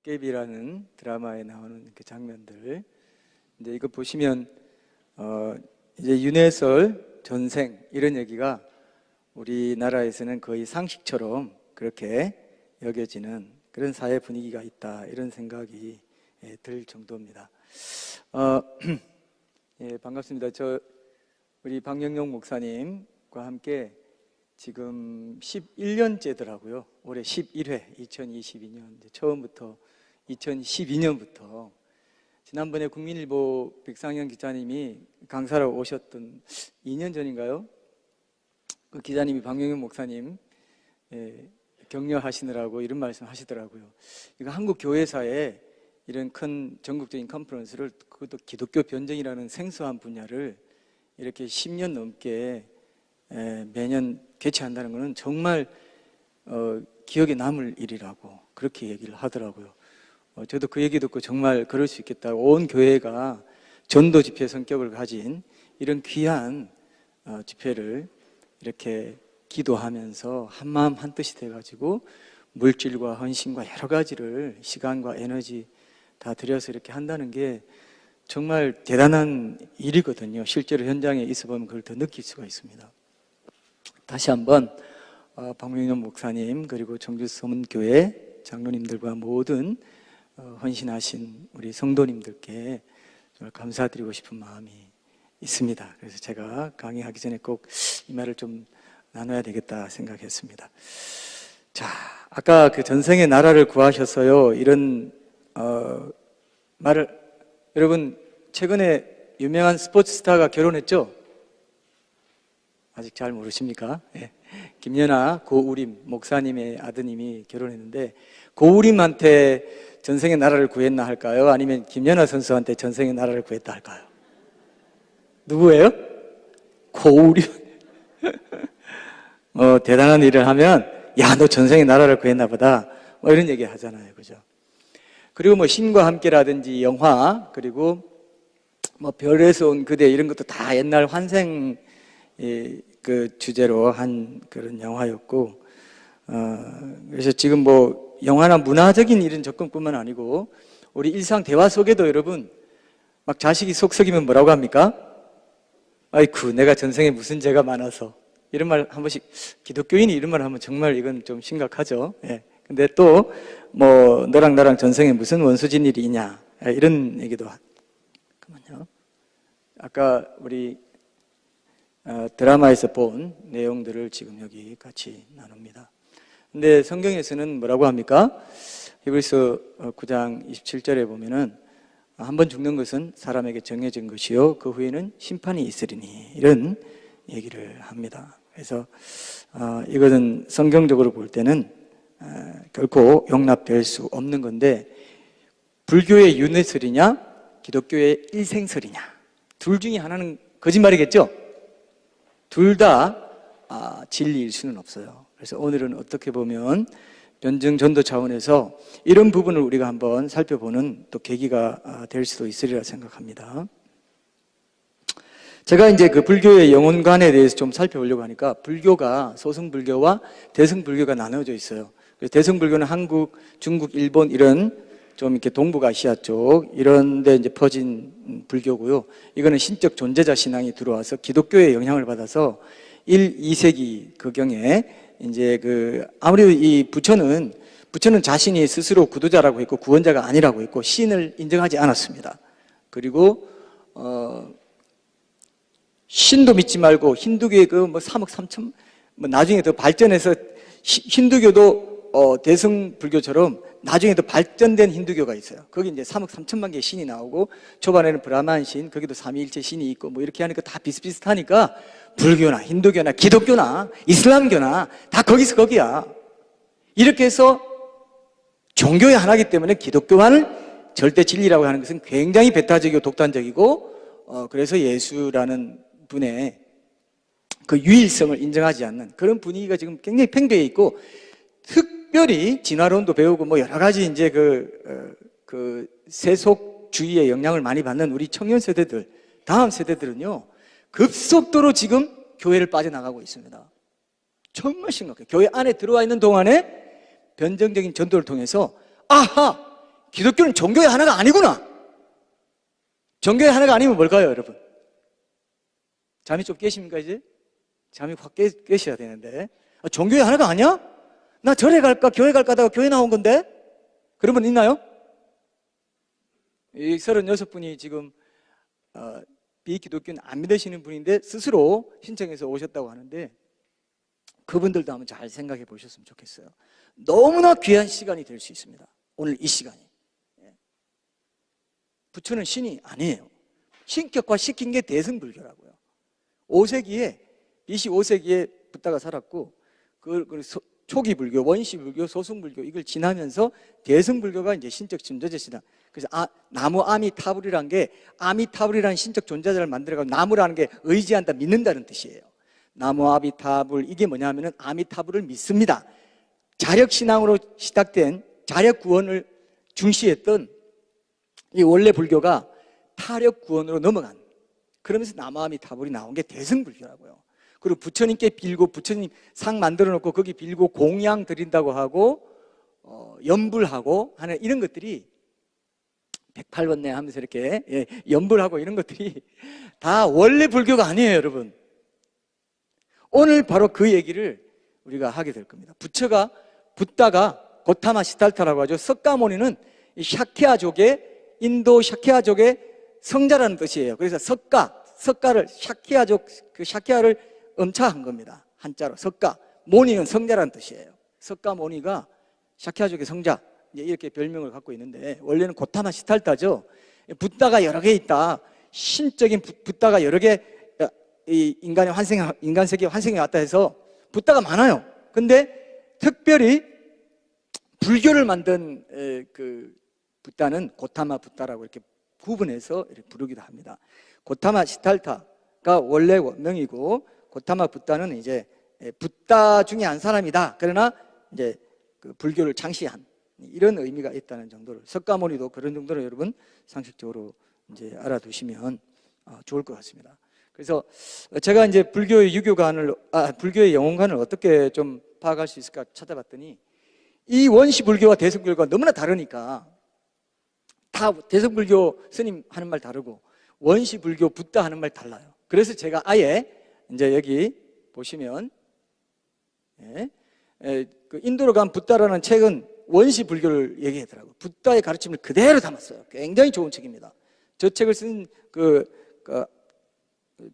도깨비라는 드라마에 나오는 그 장면들. 이제 이거 보시면 이제 윤회설, 전생 이런 얘기가 우리나라에서는 거의 상식처럼 그렇게 여겨지는 그런 사회 분위기가 있다, 이런 생각이 들 정도입니다. 예, 반갑습니다. 우리 박영용 목사님과 함께 지금 11년째더라고요. 올해 11회, 2022년 처음부터 2012년부터 지난번에 국민일보 백상현 기자님이 강사로 오셨던 2년 전인가요? 그 기자님이 박영용 목사님 격려하시느라고 이런 말씀 하시더라고요. 이거 한국 교회사에 이런 큰 전국적인 컨퍼런스를, 그것도 기독교 변증이라는 생소한 분야를 이렇게 10년 넘게 매년 개최한다는 것은 정말 기억에 남을 일이라고 그렇게 얘기를 하더라고요. 저도 그 얘기 듣고 정말 그럴 수 있겠다. 온 교회가 전도 집회 성격을 가진 이런 귀한 집회를 이렇게 기도하면서 한마음 한뜻이 돼가지고 물질과 헌신과 여러 가지를, 시간과 에너지 다 들여서 이렇게 한다는 게 정말 대단한 일이거든요. 실제로 현장에 있어보면 그걸 더 느낄 수가 있습니다. 다시 한번 박명현 목사님, 그리고 청주서문교회 장로님들과 모든 헌신하신 우리 성도님들께 정말 감사드리고 싶은 마음이 있습니다. 그래서 제가 강의하기 전에 꼭 이 말을 좀 나눠야 되겠다 생각했습니다. 자, 아까 그 전생의 나라를 구하셨어요, 이런 말을, 여러분 최근에 유명한 스포츠 스타가 결혼했죠? 아직 잘 모르십니까? 네. 김연아 고우림 목사님의 아드님이 결혼했는데, 고우림한테 전생의 나라를 구했나 할까요? 아니면 김연아 선수한테 전생의 나라를 구했다 할까요? 누구예요? 고우림. 대단한 일을 하면 야, 너 전생의 나라를 구했나 보다, 이런 얘기 하잖아요, 그죠? 그리고 뭐 신과 함께라든지 영화, 그리고 뭐 별에서 온 그대, 이런 것도 다 옛날 환생 그 주제로 한 그런 영화였고, 그래서 지금 뭐 영화나 문화적인 이런 접근뿐만 아니고 우리 일상 대화 속에도 여러분 막 자식이 속 썩이면 뭐라고 합니까? 아이쿠, 내가 전생에 무슨 죄가 많아서, 이런 말 한 번씩, 기독교인이 이런 말 하면 정말 이건 좀 심각하죠. 예. 근데 또 뭐 너랑 나랑 전생에 무슨 원수진 일이 있냐, 이런 얘기도 잠깐만요. 아까 우리 드라마에서 본 내용들을 지금 여기 같이 나눕니다. 근데 성경에서는 뭐라고 합니까? 히브리서 9장 27절에 보면은 한 번 죽는 것은 사람에게 정해진 것이요 그 후에는 심판이 있으리니, 이런 얘기를 합니다. 그래서 이것은 성경적으로 볼 때는 결코 용납될 수 없는 건데, 불교의 윤회설이냐 기독교의 일생설이냐, 둘 중에 하나는 거짓말이겠죠? 둘 다 진리일 수는 없어요. 그래서 오늘은 어떻게 보면 변증 전도 차원에서 이런 부분을 우리가 한번 살펴보는 또 계기가 될 수도 있으리라 생각합니다. 제가 이제 그 불교의 영혼관에 대해서 좀 살펴보려고 하니까, 불교가 소승불교와 대승불교가 나눠져 있어요. 그래서 대승불교는 한국, 중국, 일본 이런 좀 이렇게 동북아시아 쪽 이런 데 이제 퍼진 불교고요. 이거는 신적 존재자 신앙이 들어와서 기독교의 영향을 받아서 1, 2세기 그경에 이제 아무래도 이 부처는 자신이 스스로 구도자라고 했고 구원자가 아니라고 했고 신을 인정하지 않았습니다. 그리고 신도 믿지 말고 힌두교의 그 뭐 3억 3천, 뭐 나중에 더 발전해서 힌두교도 대승불교처럼 나중에 더 발전된 힌두교가 있어요. 거기 이제 3억 3천만 개의 신이 나오고, 초반에는 브라만 신, 거기도 삼위일체 신이 있고 뭐 이렇게 하니까 다 비슷비슷하니까 불교나 힌두교나 기독교나 이슬람교나 다 거기서 거기야. 이렇게 해서 종교의 하나이기 때문에 기독교만을 절대 진리라고 하는 것은 굉장히 배타적이고 독단적이고, 그래서 예수라는 분의 그 유일성을 인정하지 않는 그런 분위기가 지금 굉장히 팽배해 있고, 특별히 진화론도 배우고 뭐 여러 가지 이제 그 세속주의의 영향을 많이 받는 우리 청년 세대들, 다음 세대들은요 급속도로 지금 교회를 빠져나가고 있습니다. 정말 심각해요. 교회 안에 들어와 있는 동안에 변정적인 전도를 통해서 아하, 기독교는 종교의 하나가 아니구나. 종교의 하나가 아니면 뭘까요, 여러분? 잠이 좀 깨십니까, 이제? 잠이 확 깨셔야 되는데. 종교의 하나가 아니야? 나 절에 갈까, 교회 갈까 하다가 교회 나온 건데? 그런 분 있나요? 이 36분이 지금, 비기독교는 안 믿으시는 분인데 스스로 신청해서 오셨다고 하는데 그분들도 한번 잘 생각해 보셨으면 좋겠어요. 너무나 귀한 시간이 될 수 있습니다. 오늘 이 시간이. 부처는 신이 아니에요. 신격화 시킨 게 대승불교라고요. 5세기에, BC 5세기에 붓다가 살았고, 초기 불교, 원시 불교, 소승 불교 이걸 지나면서 대승불교가 이제 신적 존재자 신앙. 그래서 나무 아미타불이라는 게 아미타불이라는 신적 존재자를 만들어가지고 나무라는 게 의지한다, 믿는다는 뜻이에요. 나무 아미타불 이게 뭐냐면은 아미타불을 믿습니다. 자력 신앙으로 시작된 자력 구원을 중시했던 이 원래 불교가 타력 구원으로 넘어간, 그러면서 나무 아미타불이 나온 게 대승불교라고요. 그리고 부처님께 빌고 부처님 상 만들어 놓고 거기 빌고 공양 드린다고 하고 연불하고 하는 이런 것들이 108번네 하면서 이렇게 연불하고 이런 것들이 다 원래 불교가 아니에요, 여러분. 오늘 바로 그 얘기를 우리가 하게 될 겁니다. 붓다가 고타마 시탈타라고 하죠. 석가모니는 이 샤키아족의 인도 샤키아족의 성자라는 뜻이에요. 그래서 석가를 샤키아족, 그 샤키아를 음차한 겁니다. 한자로 석가. 모니는 성자라는 뜻이에요. 석가모니가 샤키아족의 성자, 이렇게 별명을 갖고 있는데 원래는 고타마 시탈타죠. 붓다가 여러 개 있다. 신적인 붓다가 여러 개, 인간 세계에 환생해 왔다 해서 붓다가 많아요. 근데 특별히 불교를 만든 그 붓다는 고타마 붓다라고 이렇게 구분해서 이렇게 부르기도 합니다. 고타마 시탈타가 원래 원명이고 고타마 붓다는 이제 붓다 중에 한 사람이다. 그러나 이제 그 불교를 창시한 이런 의미가 있다는 정도로, 석가모니도 그런 정도로 여러분 상식적으로 이제 알아두시면 좋을 것 같습니다. 그래서 제가 이제 불교의 불교의 영혼관을 어떻게 좀 파악할 수 있을까 찾아봤더니 이 원시 불교와 대승불교가 너무나 다르니까, 다 대승불교 스님 하는 말 다르고 원시 불교 붓다 하는 말 달라요. 그래서 제가 아예 이제 여기 보시면 그 인도로 간 붓다라는 책은 원시 불교를 얘기하더라고요. 붓다의 가르침을 그대로 담았어요. 굉장히 좋은 책입니다. 저 책을 쓴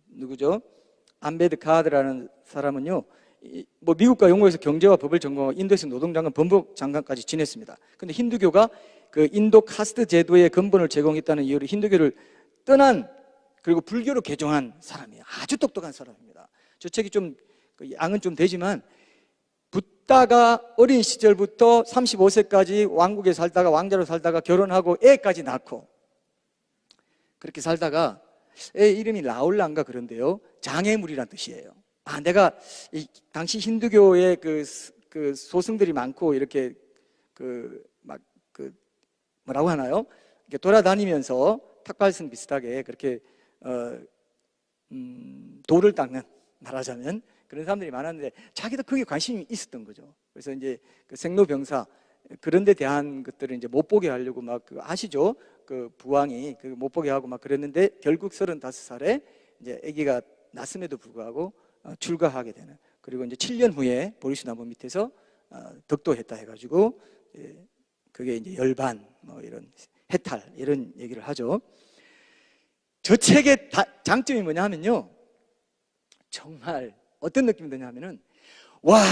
누구죠? 암베드카드라는 사람은요, 뭐 미국과 영국에서 경제와 법을 전공하고 인도에서 노동장관, 법무장관까지 지냈습니다. 근데 힌두교가 그 인도 카스트 제도의 근본을 제공했다는 이유로 힌두교를 떠난, 그리고 불교로 개종한 사람이에요. 아주 똑똑한 사람입니다. 저 책이 좀 양은 좀 되지만 붓다가 어린 시절부터 35세까지 왕국에 살다가 왕자로 살다가 결혼하고 애까지 낳고 그렇게 살다가 애 이름이 라울란가 그런데요, 장애물이란 뜻이에요. 내가 당시 힌두교의 그 소승들이 많고 이렇게 뭐라고 하나요? 이렇게 돌아다니면서 탁발성 비슷하게 그렇게 돌을 닦는, 말하자면 그런 사람들이 많았는데 자기도 그게 관심이 있었던 거죠. 그래서 이제 그 생로병사 그런 데 대한 것들을 이제 못 보게 하려고 아시죠? 그 부왕이 못 보게 하고 막 그랬는데 결국 35살에 이제 아기가 낳았음에도 불구하고 출가하게 되는, 그리고 이제 7년 후에 보리수나무 밑에서 덕도했다 해가지고 그게 이제 열반 뭐 이런 해탈 이런 얘기를 하죠. 저 책의 장점이 뭐냐 하면요, 정말 어떤 느낌이 드냐면은, 와,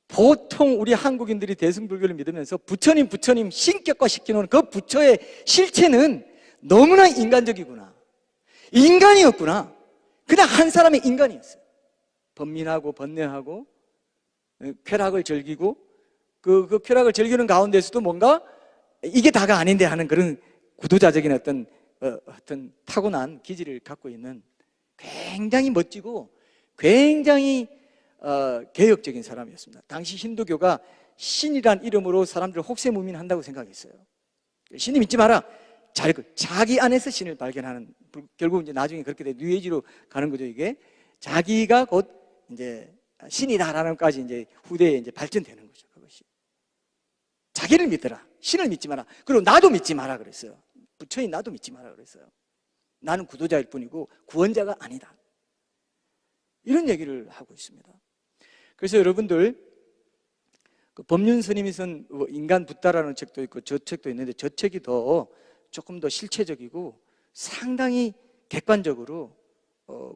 보통 우리 한국인들이 대승불교를 믿으면서 부처님 신격화 시켜놓은 그 부처의 실체는 너무나 인간적이구나, 인간이었구나, 그냥 한 사람의 인간이었어요. 번민하고 번뇌하고 쾌락을 즐기고 그 쾌락을 즐기는 가운데서도 뭔가 이게 다가 아닌데 하는 그런 구도자적인 어떤 타고난 기질을 갖고 있는 굉장히 멋지고 굉장히 개혁적인 사람이었습니다. 당시 힌두교가 신이란 이름으로 사람들을 혹세무민한다고 생각했어요. 신이 믿지 마라. 자기 안에서 신을 발견하는, 결국 이제 나중에 그렇게 돼 뉴에이지로 가는 거죠. 이게 자기가 곧 이제 신이다라는까지 이제 후대에 이제 발전되는 거죠. 그것이 자기를 믿더라. 신을 믿지 마라. 그리고 나도 믿지 마라 그랬어요. 부처인 나도 믿지 마라 그랬어요. 나는 구도자일 뿐이고 구원자가 아니다. 이런 얘기를 하고 있습니다. 그래서 여러분들 그 법륜 스님이 쓴 인간 붓다라는 책도 있고 저 책도 있는데 저 책이 조금 더 실체적이고 상당히 객관적으로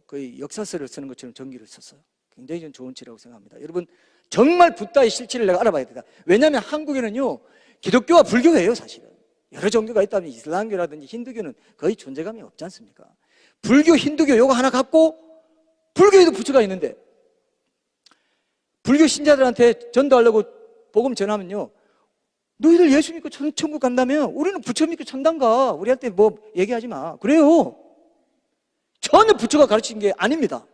거의 역사서를 쓰는 것처럼 전기를 썼어요. 굉장히 전 좋은 책이라고 생각합니다. 여러분 정말 붓다의 실체를 내가 알아봐야 된다. 왜냐하면 한국에는요 기독교와 불교예요. 사실은 여러 종교가 있다면 이슬람교라든지 힌두교는 거의 존재감이 없지 않습니까? 불교, 힌두교 요거 하나 갖고 불교에도 부처가 있는데 불교 신자들한테 전도하려고 복음 전하면요 너희들 예수 믿고 천국 간다면 우리는 부처 믿고 천당 가. 우리한테 뭐 얘기하지 마. 그래요. 전혀 부처가 가르친 게 아닙니다.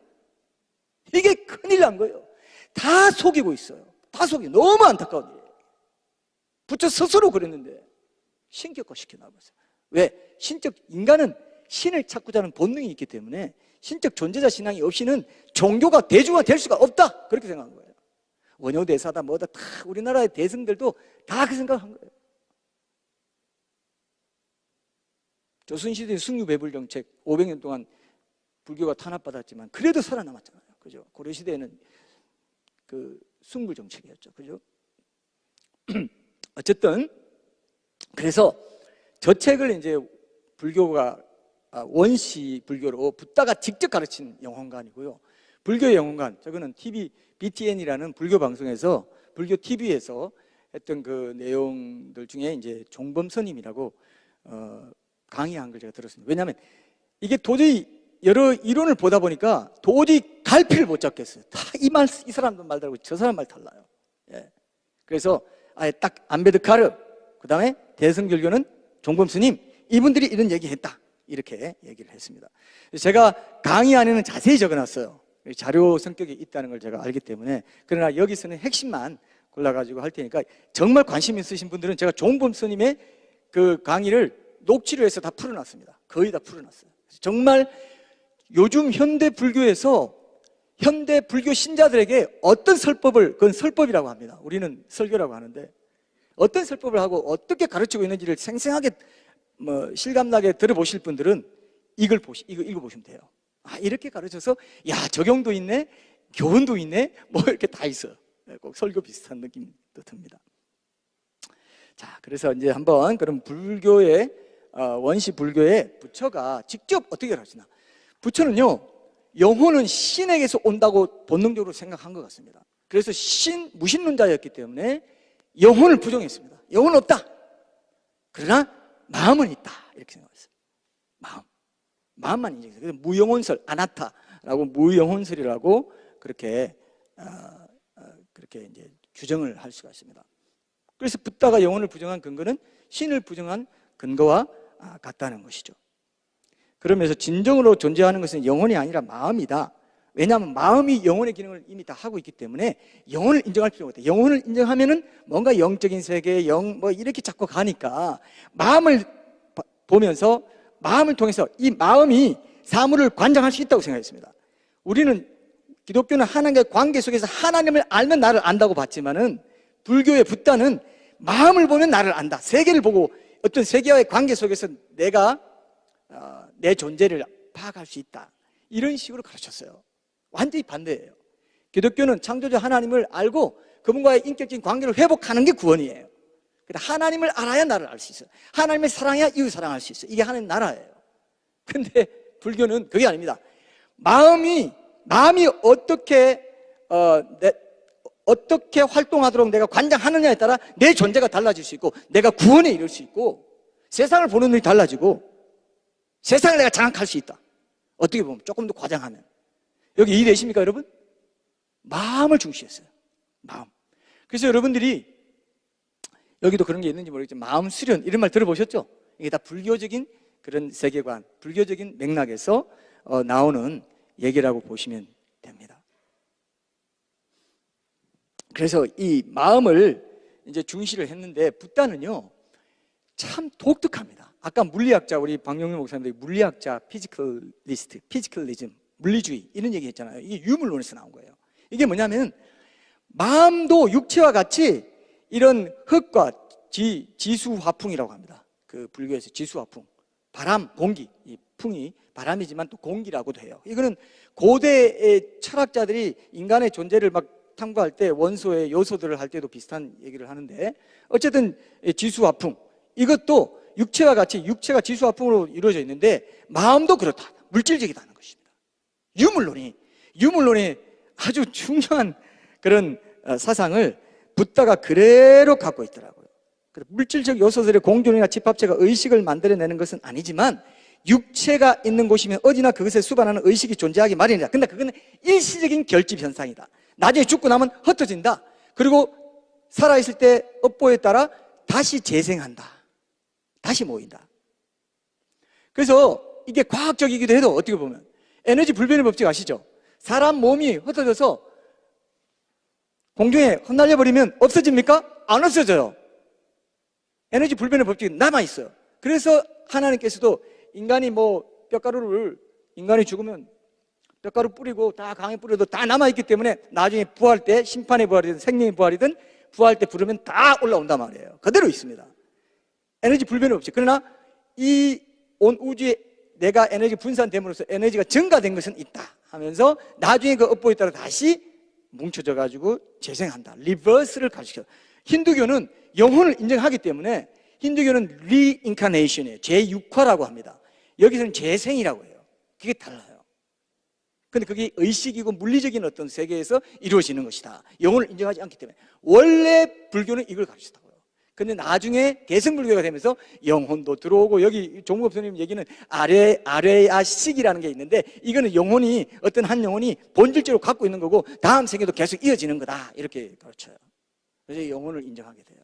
이게 큰일 난 거예요. 다 속이고 있어요. 다 속이고. 너무 안타까운 일이에요. 부처 스스로 그랬는데 신격화 시켜나가세요. 왜? 인간은 신을 찾고자 하는 본능이 있기 때문에 신적 존재자 신앙이 없이는 종교가 대중화 될 수가 없다. 그렇게 생각한 거예요. 원효대사다 뭐다 다 우리나라의 대승들도 다 그 생각을 한 거예요. 조선시대 승유배불 정책 500년 동안 불교가 탄압받았지만 그래도 살아남았잖아요. 그죠? 고려시대에는 그 숭불 정책이었죠. 그죠? 어쨌든 그래서 저 책을 이제 불교가 원시 불교로 붓다가 직접 가르친 영혼관이고요. 불교의 영혼관, 저거는 BTN이라는 불교 방송에서 불교 TV에서 했던 그 내용들 중에 이제 종범 스님이라고 강의한 걸 제가 들었습니다. 왜냐하면 이게 도저히 여러 이론을 보다 보니까 도저히 갈피를 못 잡겠어요. 다 이 사람 말 다르고 저 사람 말 달라요. 예. 그래서 아예 딱 안베드카르, 그 다음에 대승불교는 종범 스님, 이분들이 이런 얘기했다. 이렇게 얘기를 했습니다. 제가 강의 안에는 자세히 적어놨어요. 자료 성격이 있다는 걸 제가 알기 때문에. 그러나 여기서는 핵심만 골라가지고 할 테니까 정말 관심 있으신 분들은 제가 종범 스님의 그 강의를 녹취로 해서 다 풀어놨습니다. 거의 다 풀어놨어요. 정말 요즘 현대 불교에서 현대 불교 신자들에게 어떤 설법을, 그건 설법이라고 합니다. 우리는 설교라고 하는데 어떤 설법을 하고 어떻게 가르치고 있는지를 생생하게 실감나게 들어보실 분들은 이거 읽어보시면 돼요. 아, 이렇게 가르쳐서 야 적용도 있네, 교훈도 있네, 뭐 이렇게 다 있어요. 꼭 설교 비슷한 느낌도 듭니다. 자, 그래서 이제 한번 그럼 불교의 원시 불교의 부처가 직접 어떻게 가르치나? 부처는요 영혼은 신에게서 온다고 본능적으로 생각한 것 같습니다. 그래서 무신론자였기 때문에 영혼을 부정했습니다. 영혼은 없다. 그러나 마음은 있다. 이렇게 생각했어요. 마음만 인정했어요. 그래서 무영혼설, 아나타라고 무영혼설이라고 그렇게 이제 규정을 할 수가 있습니다. 그래서 붓다가 영혼을 부정한 근거는 신을 부정한 근거와 같다는 것이죠. 그러면서 진정으로 존재하는 것은 영혼이 아니라 마음이다. 왜냐하면 마음이 영혼의 기능을 이미 다 하고 있기 때문에 영혼을 인정할 필요가 없다. 영혼을 인정하면은 뭔가 영적인 세계, 뭐 이렇게 자꾸 가니까 마음을 보면서 마음을 통해서 이 마음이 사물을 관장할 수 있다고 생각했습니다. 우리는 기독교는 하나님과의 관계 속에서 하나님을 알면 나를 안다고 봤지만은 불교의 붓다는 마음을 보면 나를 안다. 세계를 보고 어떤 세계와의 관계 속에서 내가 내 존재를 파악할 수 있다. 이런 식으로 가르쳤어요. 완전히 반대예요. 기독교는 창조주 하나님을 알고 그분과의 인격적인 관계를 회복하는 게 구원이에요. 하나님을 알아야 나를 알 수 있어요. 하나님을 사랑해야 이웃 사랑할 수 있어요. 이게 하나님 나라예요. 근데 불교는 그게 아닙니다. 마음이 어떻게 활동하도록 내가 관장하느냐에 따라 내 존재가 달라질 수 있고 내가 구원에 이를 수 있고 세상을 보는 눈이 달라지고 세상을 내가 장악할 수 있다. 어떻게 보면 조금 더 과장하면 여기 이해되십니까 여러분? 마음을 중시했어요. 마음. 그래서 여러분들이 여기도 그런 게 있는지 모르겠지만 마음 수련 이런 말 들어보셨죠? 이게 다 불교적인 그런 세계관, 불교적인 맥락에서 나오는 얘기라고 보시면 됩니다. 그래서 이 마음을 이제 중시를 했는데 붓다는요 참 독특합니다. 아까 물리학자 우리 박영률 목사님들이 물리학자 피지컬리즘 물리주의 이런 얘기 했잖아요. 이게 유물론에서 나온 거예요. 이게 뭐냐면 마음도 육체와 같이 이런 흙과 지수화풍이라고 합니다. 그 불교에서 지수화풍, 바람, 공기, 이 풍이 바람이지만 또 공기라고도 해요. 이거는 고대의 철학자들이 인간의 존재를 막 탐구할 때 원소의 요소들을 할 때도 비슷한 얘기를 하는데, 어쨌든 지수화풍, 이것도 육체와 같이 육체가 지수화풍으로 이루어져 있는데 마음도 그렇다, 물질적이다는 것입니다. 유물론이 아주 중요한 그런 사상을 붓다가 그대로 갖고 있더라고요. 물질적 요소들의 공존이나 집합체가 의식을 만들어내는 것은 아니지만 육체가 있는 곳이면 어디나 그것에 수반하는 의식이 존재하기 마련이다. 근데 그건 일시적인 결집 현상이다. 나중에 죽고 나면 흩어진다. 그리고 살아있을 때 업보에 따라 다시 재생한다. 다시 모인다. 그래서 이게 과학적이기도 해도 어떻게 보면 에너지 불변의 법칙 아시죠? 사람 몸이 흩어져서 공중에 흩날려 버리면 없어집니까? 안 없어져요. 에너지 불변의 법칙이 남아있어요. 그래서 하나님께서도 인간이 인간이 죽으면 뼈가루 뿌리고 다 강에 뿌려도 다 남아있기 때문에 나중에 부활 때, 심판의 부활이든 생명의 부활이든 부활 때 부르면 다 올라온단 말이에요. 그대로 있습니다. 에너지 불변의 법칙. 그러나 이 온 우주에 내가 에너지 분산됨으로써 에너지가 증가된 것은 있다 하면서 나중에 그 업보에 따라 다시 뭉쳐져 가지고 재생한다. 리버스를 가르쳐요. 힌두교는 영혼을 인정하기 때문에 힌두교는 리인카네이션이에요. 제6화라고 합니다. 여기서는 재생이라고 해요. 그게 달라요. 근데 그게 의식이고 물리적인 어떤 세계에서 이루어지는 것이다. 영혼을 인정하지 않기 때문에. 원래 불교는 이걸 가르치더라고요. 근데 나중에 개성불교가 되면서 영혼도 들어오고, 여기 종국업 선생님 얘기는 아뢰야식이라는 게 있는데, 이거는 영혼이, 어떤 한 영혼이 본질적으로 갖고 있는 거고 다음 생에도 계속 이어지는 거다, 이렇게 가르쳐요. 그래서 영혼을 인정하게 돼요.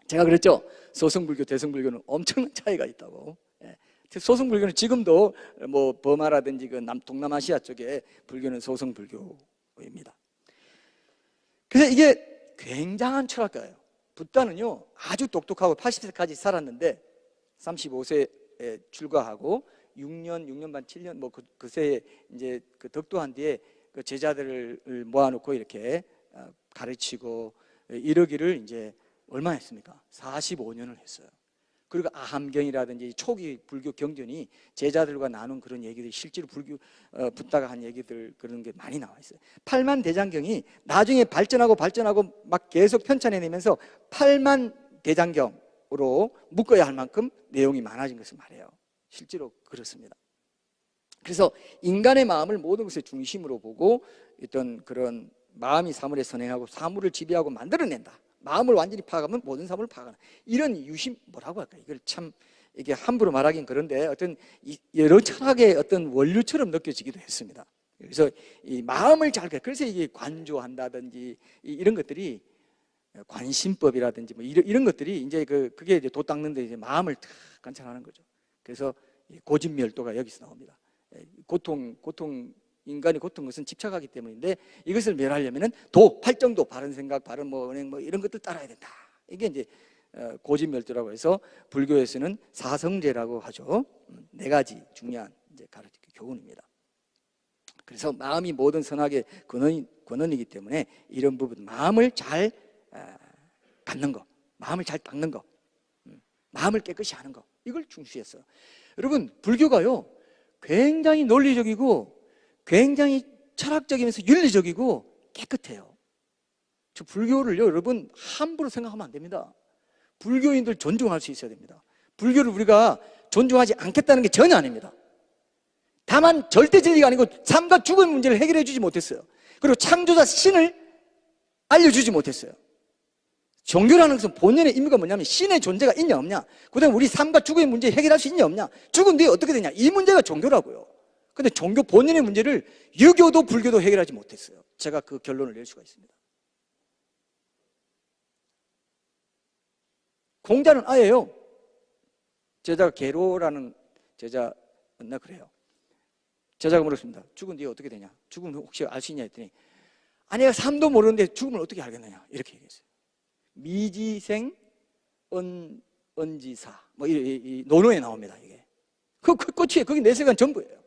제가 그랬죠. 소승불교, 대승불교는 엄청난 차이가 있다고. 소승불교는 지금도 버마라든지 그 동남아시아 쪽에 불교는 소승불교입니다. 그래서 이게 굉장한 철학가예요. 붓다는요 아주 똑똑하고 80세까지 살았는데 35세에 출가하고 6년 반 7년 그새 이제 그 덕도한 뒤에 그 제자들을 모아놓고 이렇게 가르치고 이러기를 이제 얼마 했습니까? 45년을 했어요. 그리고 아함경이라든지 초기 불교 경전이 제자들과 나눈 그런 얘기들이 실제로 붓다가 한 얘기들, 그런 게 많이 나와 있어요. 팔만대장경이 나중에 발전하고 막 계속 편찬해내면서 팔만대장경으로 묶어야 할 만큼 내용이 많아진 것을 말해요. 실제로 그렇습니다. 그래서 인간의 마음을 모든 것의 중심으로 보고 어떤 그런 마음이 사물에 선행하고 사물을 지배하고 만들어낸다. 마음을 완전히 파악하면 모든 사물을 파악하는, 이런 유심, 뭐라고 할까? 이걸 참 이게 함부로 말하긴 그런데 어떤 여러 철학의 어떤 원류처럼 느껴지기도 했습니다. 그래서 이 마음을 그래서 이게 관조한다든지 이런 것들이, 관심법이라든지 이런 것들이 이제 그게 이제 돛 닦는데 이제 마음을 탁 관찰하는 거죠. 그래서 고진멸도가 여기서 나옵니다. 인간이 고통 것은 집착하기 때문인데, 이것을 멸하려면은 팔정도, 바른 생각, 바른 은행 이런 것들 따라야 된다. 이게 이제 고진멸도라고 해서 불교에서는 사성제라고 하죠. 4가지 중요한 이제 교훈입니다. 그래서 마음이 모든 선악의 근원이기 때문에 이런 부분, 마음을 잘 갖는 거, 마음을 잘 닦는 거, 마음을 깨끗이 하는 거, 이걸 중시했어요. 여러분, 불교가요 굉장히 논리적이고 굉장히 철학적이면서 윤리적이고 깨끗해요. 저 불교를요 여러분 함부로 생각하면 안 됩니다. 불교인들 존중할 수 있어야 됩니다. 불교를 우리가 존중하지 않겠다는 게 전혀 아닙니다. 다만 절대 진리가 아니고 삶과 죽음의 문제를 해결해 주지 못했어요. 그리고 창조자 신을 알려주지 못했어요. 종교라는 것은 본연의 의미가 뭐냐면 신의 존재가 있냐 없냐, 그 다음에 우리 삶과 죽음의 문제 해결할 수 있냐 없냐, 죽은 뒤에 어떻게 되냐, 이 문제가 종교라고요. 근데 종교 본연의 문제를 유교도 불교도 해결하지 못했어요. 제가 그 결론을 낼 수가 있습니다. 공자는 아예요. 제자가 계로라는 제자였나 그래요. 제자가 물었습니다. 죽은 뒤에 어떻게 되냐, 죽음을 혹시 알 수 있냐 했더니, 아내가 삶도 모르는데 죽음을 어떻게 알겠느냐, 이렇게 얘기했어요. 미지생 언지사 이 논어에 나옵니다. 이게 그 끝이에요. 그게 내세관 전부예요.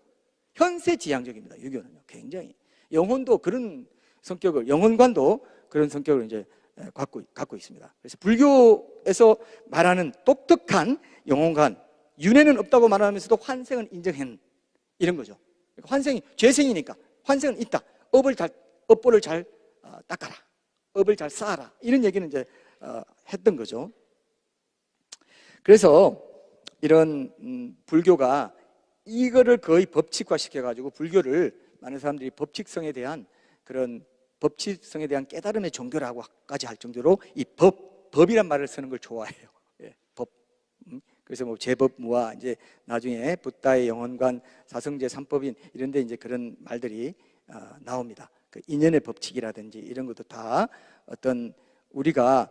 현세지향적입니다. 유교는요. 굉장히 영혼도 그런 성격을, 영혼관도 그런 성격을 이제 갖고 있습니다. 그래서 불교 불교에서 말하는 독특한 영혼관, 윤회는 없다고 말하면서도 환생은 인정한 이런 거죠. 환생이 죄생이니까 환생은 있다. 업보를 잘 닦아라. 업을 잘 쌓아라. 이런 얘기는 이제 했던 거죠. 그래서 이런 불교가 이거를 거의 법칙화 시켜가지고 불교를 많은 사람들이 법칙성에 대한 그런 법칙성에 대한 깨달음의 종교라고까지 할 정도로 이 법이란 말을 쓰는 걸 좋아해요. 예, 법. 그래서 뭐 제법무와 이제 나중에 붓다의 영혼관, 사성제, 삼법인 이런데 이제 그런 말들이 나옵니다. 그 인연의 법칙이라든지 이런 것도 다 어떤 우리가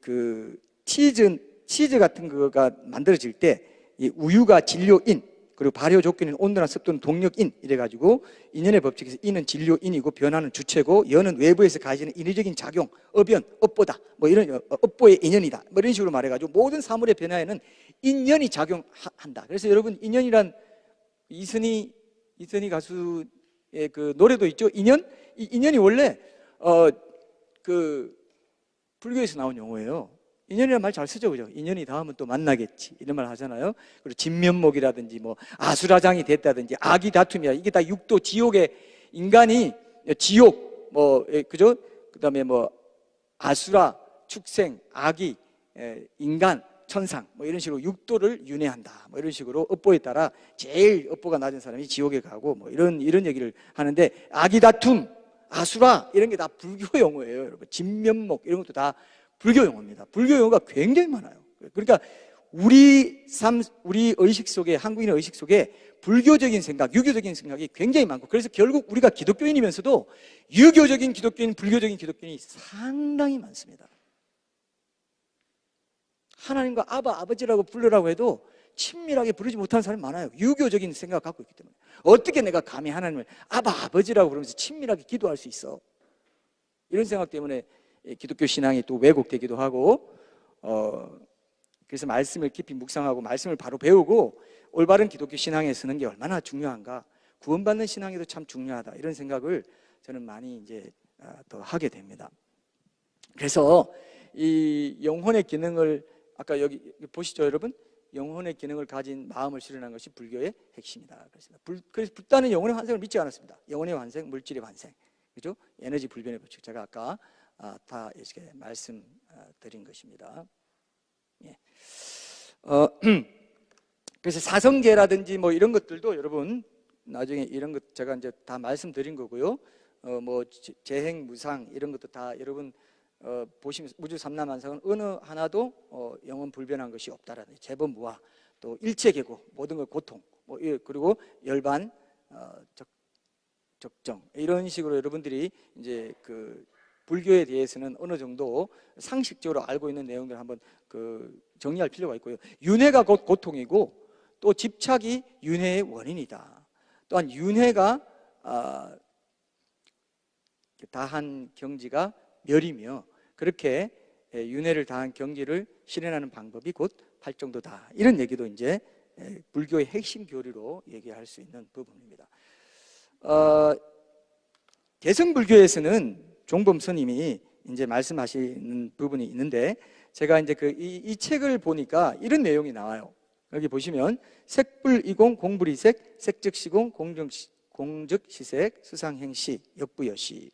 그 치즈 같은 거가 만들어질 때 이 우유가 진료인, 그리고 발효 조건인 온도나 습도는 동력인 이래가지고 인연의 법칙에서 인은 진료인이고 변화는 주체고 여는 외부에서 가지는 인위적인 작용, 업연, 업보다 뭐 이런 업보의 인연이다 뭐 이런 식으로 말해가지고 모든 사물의 변화에는 인연이 작용한다. 그래서 여러분 인연이란 이선희 가수의 그 노래도 있죠. 인연? 이 인연이 원래 그 불교에서 나온 용어예요. 인연이라는 말 잘 쓰죠, 그죠? 인연이 닿으면 또 만나겠지 이런 말 하잖아요. 그리고 진면목이라든지 뭐 아수라장이 됐다든지 악이 다툼이야. 이게 다 육도 지옥의 인간이 지옥 뭐 그죠? 그다음에 뭐 아수라, 축생, 악이 인간, 천상 뭐 이런 식으로 육도를 윤회한다. 뭐 이런 식으로 업보에 따라 제일 업보가 낮은 사람이 지옥에 가고 뭐 이런 얘기를 하는데 악이 다툼, 아수라 이런 게 다 불교 용어예요, 여러분. 진면목 이런 것도 다 불교 용어입니다. 불교 용어가 굉장히 많아요. 그러니까 우리 의식 속에, 한국인의 의식 속에 불교적인 생각, 유교적인 생각이 굉장히 많고, 그래서 결국 우리가 기독교인이면서도 유교적인 기독교인, 불교적인 기독교인이 상당히 많습니다. 하나님과 아버지라고 부르라고 해도 친밀하게 부르지 못하는 사람이 많아요. 유교적인 생각을 갖고 있기 때문에. 어떻게 내가 감히 하나님을 아버지라고 그러면서 친밀하게 기도할 수 있어? 이런 생각 때문에 기독교 신앙이 또 왜곡되기도 하고, 그래서 말씀을 깊이 묵상하고 말씀을 바로 배우고 올바른 기독교 신앙에 서는 게 얼마나 중요한가, 구원받는 신앙에도 참 중요하다, 이런 생각을 저는 많이 이제 더 하게 됩니다. 그래서 이 영혼의 기능을 아까 여기 보시죠, 여러분. 영혼의 기능을 가진 마음을 실현한 것이 불교의 핵심이다. 그래서 붓다는 영혼의 환생을 믿지 않았습니다. 영혼의 환생, 물질의 환생, 그죠? 에너지 불변의 법칙, 제가 아까 다 이렇게 말씀드린 것입니다. 예. 그래서 사성계라든지 뭐 이런 것들도 여러분 나중에 이런 것 제가 이제 다 말씀드린 거고요. 뭐 재행 무상 이런 것도 다 여러분 보시면서 우주 삼라만상은 어느 하나도 영원 불변한 것이 없다라는 제법무와 또 일체계고 모든 것 고통 뭐 그리고 열반 적정 이런 식으로 여러분들이 이제 그 불교에 대해서는 어느 정도 상식적으로 알고 있는 내용들 한번 그 정리할 필요가 있고요. 윤회가 곧 고통이고 또 집착이 윤회의 원인이다. 또한 윤회가 다한 경지가 멸이며 그렇게 윤회를 다한 경지를 실현하는 방법이 곧 팔정도다. 이런 얘기도 이제 불교의 핵심 교리로 얘기할 수 있는 부분입니다. 개성불교에서는 종범 스님이 이제 말씀하시는 부분이 있는데 제가 이제 이 책을 보니까 이런 내용이 나와요. 여기 보시면 색불이공 공불이색 색즉시공 공즉시색 수상행시 역부여시.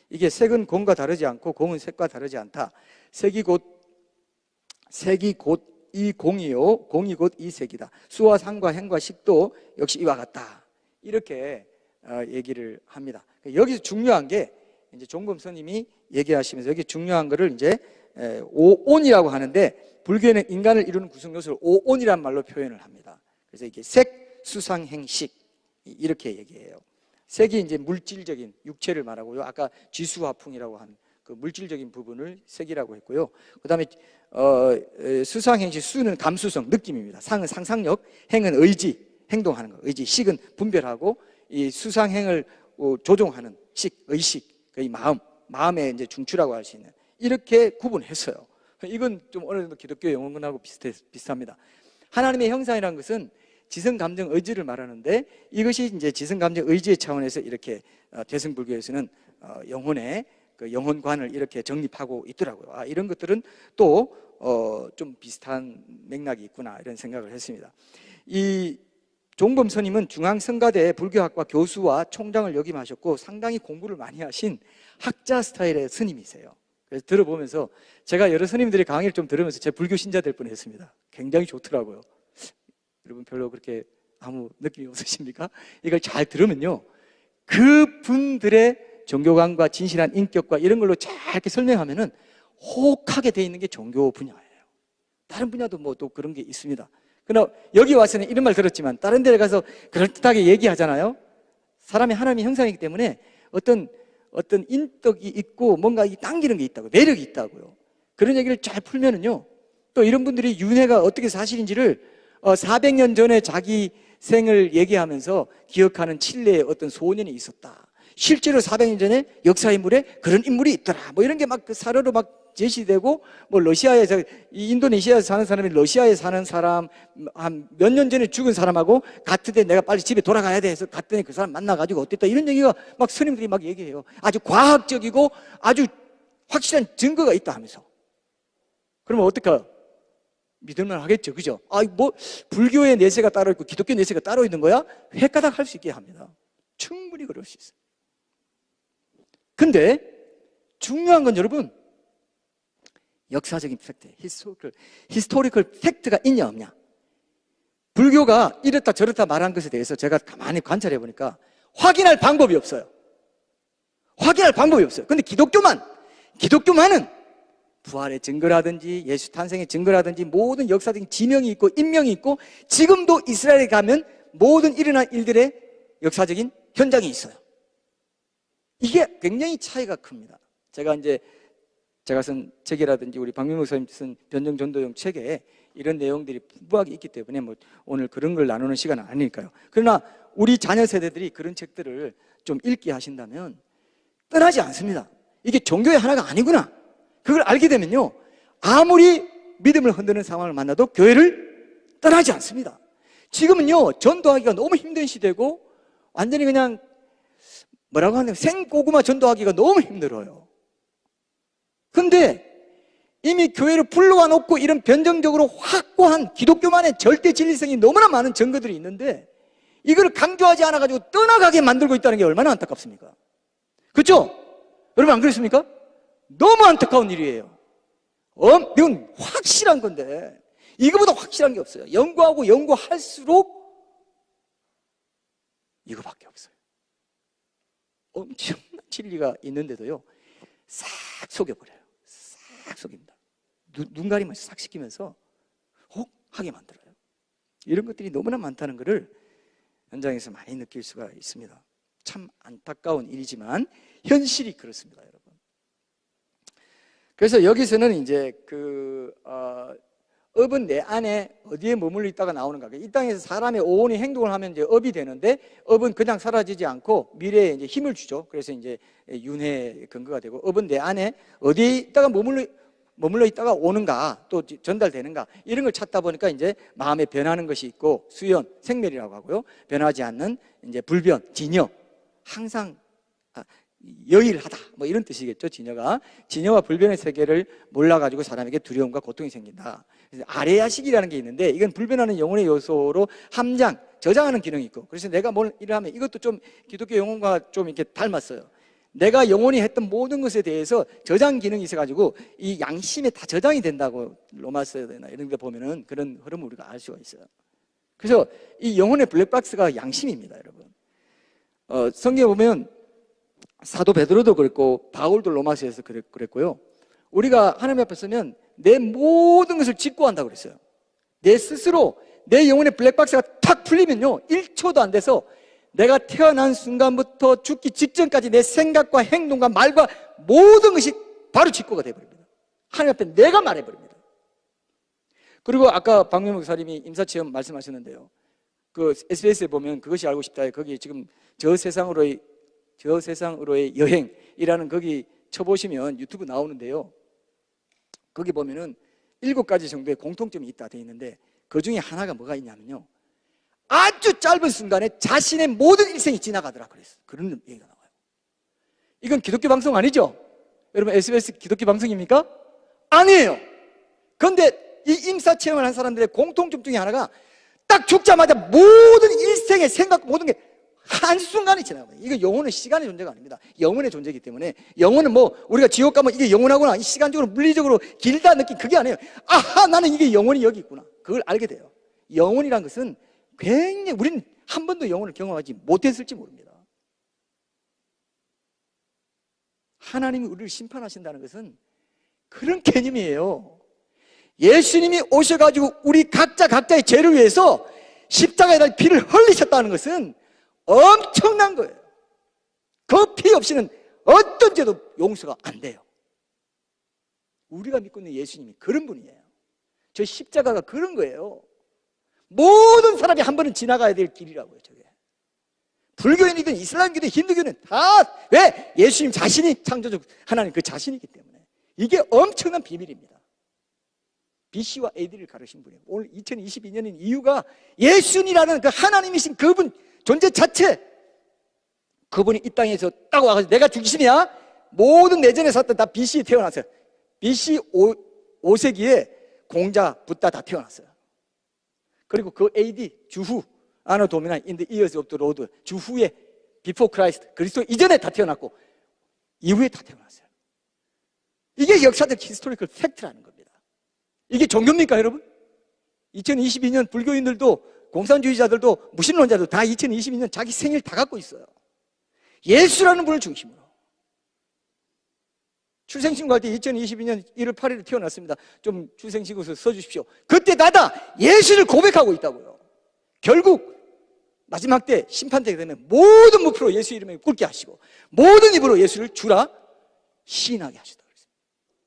이게 색은 공과 다르지 않고 공은 색과 다르지 않다. 색이 곧 이 공이요 공이 곧 이 색이다. 수와 상과 행과 식도 역시 이와 같다. 이렇게 얘기를 합니다. 여기서 중요한 게 이제 종범 스님이 얘기하시면서 여기 중요한 거를 이제 오온이라고 하는데 불교에는 인간을 이루는 구성 요소를 오온이라는 말로 표현을 합니다. 그래서 이게 색, 수상, 행식 이렇게 얘기해요. 색이 이제 물질적인 육체를 말하고요. 아까 지수화풍이라고 한 그 물질적인 부분을 색이라고 했고요. 그다음에 수상, 행식, 수는 감수성, 느낌입니다. 상은 상상력, 행은 의지, 행동하는 거, 의지, 식은 분별하고 이 수상행을 조종하는 식, 의식, 이 마음의 이제 중추라고 할 수 있는 이렇게 구분했어요. 이건 좀 어느 정도 기독교 용어하고 비슷합니다. 하나님의 형상이라는 것은 지성, 감정, 의지를 말하는데 이것이 이제 지성, 감정, 의지의 차원에서 이렇게 대승불교에서는 영혼의 그 영혼관을 이렇게 정립하고 있더라고요. 아, 이런 것들은 또 좀 비슷한 맥락이 있구나 이런 생각을 했습니다. 이 종범 스님은 중앙성가대 불교학과 교수와 총장을 역임하셨고 상당히 공부를 많이 하신 학자 스타일의 스님이세요. 그래서 들어보면서 제가 여러 스님들의 강의를 좀 들으면서 제 불교 신자 될 뻔했습니다. 굉장히 좋더라고요. 여러분 별로 그렇게 아무 느낌이 없으십니까? 이걸 잘 들으면요, 그분들의 종교관과 진실한 인격과 이런 걸로 잘 이렇게 설명하면은 혹하게 돼 있는 게 종교 분야예요. 다른 분야도 뭐 또 그런 게 있습니다. 그러나 여기 와서는 이런 말 들었지만 다른 데 가서 그럴듯하게 얘기하잖아요. 사람이 하나님의 형상이기 때문에 어떤 인덕이 있고 뭔가 당기는 게 있다고, 매력이 있다고요. 그런 얘기를 잘 풀면은요, 또 이런 분들이 윤회가 어떻게 사실인지를 400년 전에 자기 생을 얘기하면서 기억하는 칠레의 어떤 소년이 있었다. 실제로 400년 전에 역사인물에 그런 인물이 있더라. 뭐 이런 게 막 그 사료로 막 제시되고, 뭐 러시아에서, 인도네시아에서 사는 사람이 러시아에 사는 사람, 한 몇 년 전에 죽은 사람하고 같은데 내가 빨리 집에 돌아가야 돼 해서 갔더니 그 사람 만나가지고 어땠다. 이런 얘기가 막 스님들이 막 얘기해요. 아주 과학적이고 아주 확실한 증거가 있다 하면서. 그러면 어떡해요? 믿을만 하겠죠. 그죠? 아, 뭐, 불교의 내세가 따로 있고 기독교 내세가 따로 있는 거야? 헷가닥 할 수 있게 합니다. 충분히 그럴 수 있어요. 근데 중요한 건 여러분, 역사적인 팩트, 히스토리컬 팩트가 있냐 없냐. 불교가 이렇다 저렇다 말한 것에 대해서 제가 가만히 관찰해 보니까 확인할 방법이 없어요. 확인할 방법이 없어요. 근데 기독교만은 부활의 증거라든지 예수 탄생의 증거라든지 모든 역사적인 지명이 있고 인명이 있고, 지금도 이스라엘에 가면 모든 일어난 일들의 역사적인 현장이 있어요. 이게 굉장히 차이가 큽니다. 제가 쓴 책이라든지 우리 박민목 목사님 쓴 변정전도용 책에 이런 내용들이 풍부하게 있기 때문에 뭐 오늘 그런 걸 나누는 시간은 아니니까요. 그러나 우리 자녀 세대들이 그런 책들을 좀 읽게 하신다면 떠나지 않습니다. 이게 종교의 하나가 아니구나. 그걸 알게 되면요, 아무리 믿음을 흔드는 상황을 만나도 교회를 떠나지 않습니다. 지금은요, 전도하기가 너무 힘든 시대고 완전히 그냥 뭐라고 하냐면 생고구마 전도하기가 너무 힘들어요. 근데 이미 교회를 불러와 놓고 이런 변정적으로 확고한 기독교만의 절대 진리성이 너무나 많은 증거들이 있는데 이걸 강조하지 않아가지고 떠나가게 만들고 있다는 게 얼마나 안타깝습니까? 그렇죠? 여러분 안 그렇습니까? 너무 안타까운 일이에요. 이건 확실한 건데 이거보다 확실한 게 없어요. 연구하고 연구할수록 이거밖에 없어요. 엄청난 진리가 있는데도요, 싹 속여버려요. 싹 속입니다. 눈 가리면 싹 시키면서 혹하게 만들어요. 이런 것들이 너무나 많다는 것을 현장에서 많이 느낄 수가 있습니다. 참 안타까운 일이지만 현실이 그렇습니다, 여러분. 그래서 여기서는 이제 업은 내 안에 어디에 머물러 있다가 나오는가. 이 땅에서 사람의 오온이 행동을 하면 이제 업이 되는데, 업은 그냥 사라지지 않고 미래에 이제 힘을 주죠. 그래서 이제 윤회의 근거가 되고, 업은 내 안에 어디에 있다가 머물러 있다가 오는가, 또 전달되는가, 이런 걸 찾다 보니까 이제 마음에 변하는 것이 있고, 수연, 생멸이라고 하고요. 변하지 않는 이제 불변, 진여, 항상 여일하다, 뭐 이런 뜻이겠죠. 진여와 불변의 세계를 몰라가지고 사람에게 두려움과 고통이 생긴다. 그래서 아레야식이라는 게 있는데, 이건 불변하는 영혼의 요소로 함장, 저장하는 기능이 있고, 그래서 내가 뭘 일을 하면 이것도 좀 기독교 영혼과 좀 이렇게 닮았어요. 내가 영혼이 했던 모든 것에 대해서 저장 기능이 있어가지고 이 양심에 다 저장이 된다고, 로마서나 이런 데 보면은 그런 흐름을 우리가 알 수가 있어요. 그래서 이 영혼의 블랙박스가 양심입니다, 여러분. 성경에 보면 사도 베드로도 그랬고 바울도 로마서에서 그랬고요. 우리가 하나님 앞에 서면 내 모든 것을 직고한다고 그랬어요. 내 스스로 내 영혼의 블랙박스가 탁 풀리면요, 1초도 안 돼서 내가 태어난 순간부터 죽기 직전까지 내 생각과 행동과 말과 모든 것이 바로 직고가 되어버립니다. 하나님 앞에 내가 말해버립니다. 그리고 아까 박명목 목사님이 임사체험 말씀하셨는데요, 그 SBS에 보면 그것이 알고 싶다, 거기 지금 저 세상으로의 여행이라는 거기 쳐보시면 유튜브 나오는데요, 거기 보면은 7가지 정도의 공통점이 있다 돼 있는데, 그 중에 하나가 뭐가 있냐면요, 아주 짧은 순간에 자신의 모든 일생이 지나가더라 그랬어요. 그런 얘기가 나와요. 이건 기독교 방송 아니죠? 여러분 SBS 기독교 방송입니까? 아니에요. 그런데 이 임사 체험을 한 사람들의 공통점 중에 하나가 딱 죽자마자 모든 일생의 생각 모든 게 한순간에 지나가요. 이거 영혼은 시간의 존재가 아닙니다. 영혼의 존재이기 때문에 영혼은 뭐 우리가 지옥 가면 이게 영원하구나, 시간적으로 물리적으로 길다 느낀 그게 아니에요. 아하, 나는 이게 영혼이 여기 있구나. 그걸 알게 돼요. 영혼이란 것은 굉장히 우리는 한 번도 영혼을 경험하지 못했을지 모릅니다. 하나님이 우리를 심판하신다는 것은 그런 개념이에요. 예수님이 오셔가지고 우리 각자의 죄를 위해서 십자가에다 피를 흘리셨다는 것은 엄청난 거예요. 그 피 없이는 어떤 죄도 용서가 안 돼요. 우리가 믿고 있는 예수님이 그런 분이에요. 저 십자가가 그런 거예요. 모든 사람이 한 번은 지나가야 될 길이라고요. 저게 불교인이든 이슬람교든 힌두교는 다 왜? 예수님 자신이 창조주 하나님 그 자신이기 때문에. 이게 엄청난 비밀입니다. BC와 AD를 가르신 분이에요. 오늘 2022년인 이유가 예수님이라는 그 하나님이신 그분 존재 자체, 그분이 이 땅에서 딱 와가지고 내가 중심이야. 모든 내전에 샀던 다 BC에 태어났어요. BC 5세기에 공자, 붓다 다 태어났어요. 그리고 그 AD 주후, 아노 도미나 in the years of the Lord, 주후에 before Christ, 그리스도 이전에 다 태어났고 이후에 다 태어났어요. 이게 역사적 히스토리컬 팩트라는 겁니다. 이게 종교입니까, 여러분? 2022년 불교인들도 공산주의자들도 무신론자들도 다 2022년 자기 생일 다 갖고 있어요. 예수라는 분을 중심으로. 출생신고할 때 2022년 1월 8일에 태어났습니다. 좀 출생신고서 써주십시오. 그때 나다 예수를 고백하고 있다고요. 결국 마지막 때 심판대가 되면 모든 무표로 예수 이름에 꿇게 하시고 모든 입으로 예수를 주라 시인하게 하시다.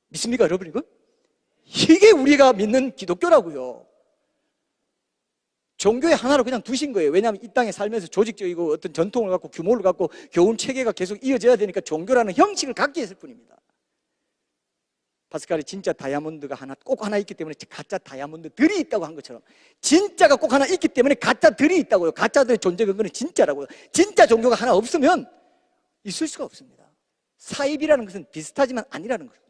믿습니까, 여러분? 이게 우리가 믿는 기독교라고요. 종교의 하나로 그냥 두신 거예요. 왜냐하면 이 땅에 살면서 조직적이고 어떤 전통을 갖고 규모를 갖고 교훈 체계가 계속 이어져야 되니까 종교라는 형식을 갖게 했을 뿐입니다. 파스칼이 진짜 다이아몬드가 꼭 하나 있기 때문에 가짜 다이아몬드들이 있다고 한 것처럼 진짜가 꼭 하나 있기 때문에 가짜들이 있다고요. 가짜들의 존재 근거는 진짜라고요. 진짜 종교가 하나 없으면 있을 수가 없습니다. 사이비라는 것은 비슷하지만 아니라는 거예요.